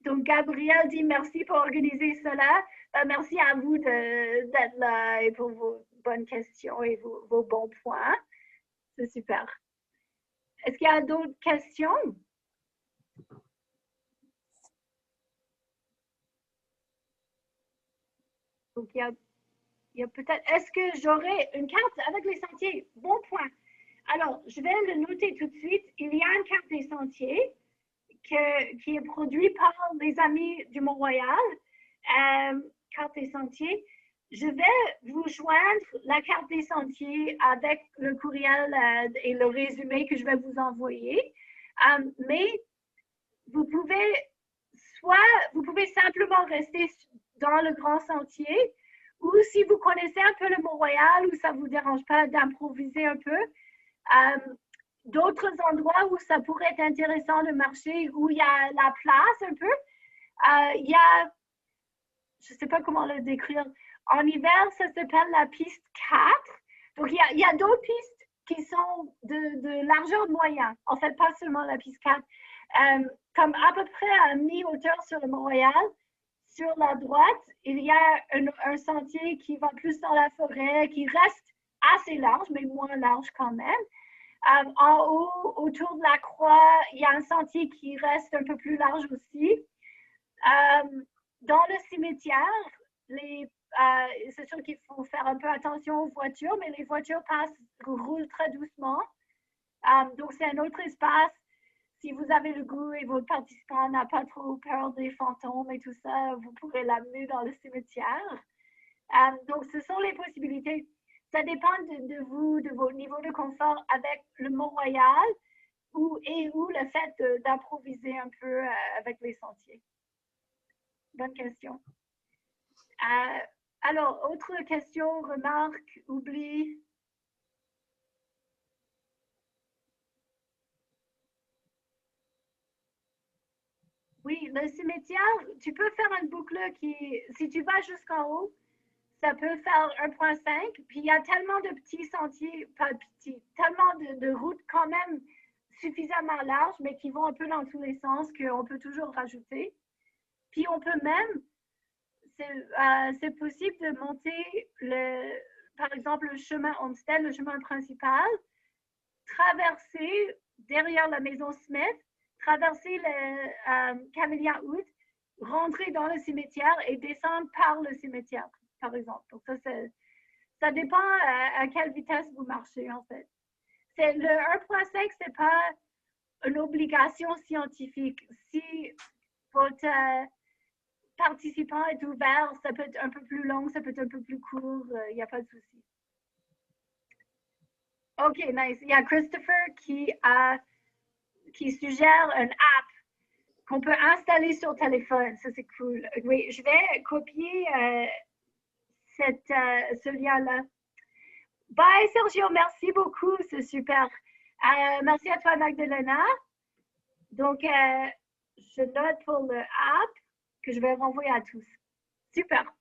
Donc, Gabriel dit merci pour organiser cela. Merci à vous d'être là et pour vos bonnes questions et vos bons points. C'est super. Est-ce qu'il y a d'autres questions? Donc, il y a peut-être... Est-ce que j'aurai une carte avec les sentiers? Bon point. Alors, je vais le noter tout de suite. Il y a une carte des sentiers qui est produite par les Amis du Mont-Royal. Carte des sentiers. Je vais vous joindre la carte des sentiers avec le courriel et le résumé que je vais vous envoyer. Mais vous pouvez simplement rester dans le grand sentier, ou si vous connaissez un peu le Mont-Royal, ou ça ne vous dérange pas d'improviser un peu, d'autres endroits où ça pourrait être intéressant de marcher, où il y a la place un peu. Il y a, je ne sais pas comment le décrire, en hiver, ça s'appelle la piste 4. Donc, il y a d'autres pistes qui sont de largeur moyenne. En fait, pas seulement la piste 4. Comme à peu près à mi-hauteur sur le Mont-Royal, sur la droite, il y a un sentier qui va plus dans la forêt, qui reste assez large, mais moins large quand même. En haut, autour de la croix, il y a un sentier qui reste un peu plus large aussi. Dans le cimetière, c'est sûr qu'il faut faire un peu attention aux voitures, mais les voitures roulent très doucement. Donc, c'est un autre espace. Si vous avez le goût et votre participant n'a pas trop peur des fantômes et tout ça, vous pourrez l'amener dans le cimetière. Donc, ce sont les possibilités. Ça dépend de vous, de vos niveaux de confort avec le Mont-Royal ou le fait d'improviser un peu avec les sentiers. Bonne question. Alors, autre question, remarque, oubli? Oui, le cimetière, tu peux faire une boucle qui, si tu vas jusqu'en haut, ça peut faire 1,5. Puis il y a tellement de petits sentiers, pas petits, tellement de routes quand même suffisamment larges, mais qui vont un peu dans tous les sens qu'on peut toujours rajouter. Puis on peut même, c'est possible de monter, par exemple, le chemin Homestead, le chemin principal, traverser derrière la maison Smith, traverser le Camellia Wood, rentrer dans le cimetière et descendre par le cimetière, par exemple. Donc, ça dépend à quelle vitesse vous marchez, en fait. Le 1,5, ce n'est pas une obligation scientifique. Si votre participant est ouvert, ça peut être un peu plus long, ça peut être un peu plus court, il n'y a pas de souci. OK, nice. Il y a Christopher qui suggère une app qu'on peut installer sur téléphone. Ça, c'est cool. Oui, je vais copier ce lien-là. Bye, Sergio. Merci beaucoup. C'est super. Merci à toi, Magdalena. Donc, je note pour le app que je vais renvoyer à tous. Super.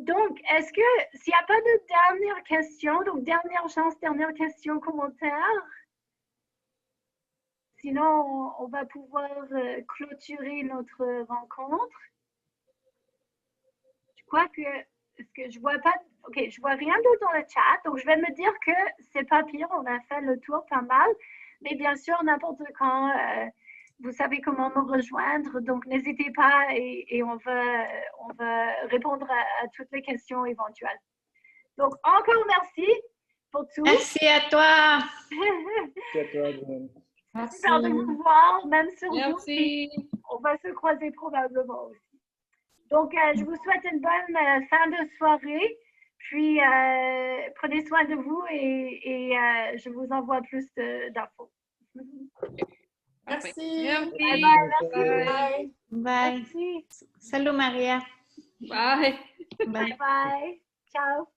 Donc, est-ce que, s'il n'y a pas de dernière question, donc dernière chance, dernière question, commentaire, sinon on va pouvoir clôturer notre rencontre. Je crois que, est-ce que je vois pas, ok, je vois rien d'autre dans le chat, donc je vais me dire que c'est pas pire, on a fait le tour pas mal, mais bien sûr, n'importe quand, vous savez comment me rejoindre, donc n'hésitez pas et on va répondre à toutes les questions éventuelles. Donc, encore merci pour tout. Merci à toi. Merci à toi, Gwen. Merci. Super de vous voir, même sur Merci. Zoom. On va se croiser probablement aussi. Donc, je vous souhaite une bonne fin de soirée. Puis, prenez soin de vous et je vous envoie plus d'infos. Merci. Merci. Bye. Bye. Bye. Merci. Salut Maria. Bye. Bye. Bye. Ciao.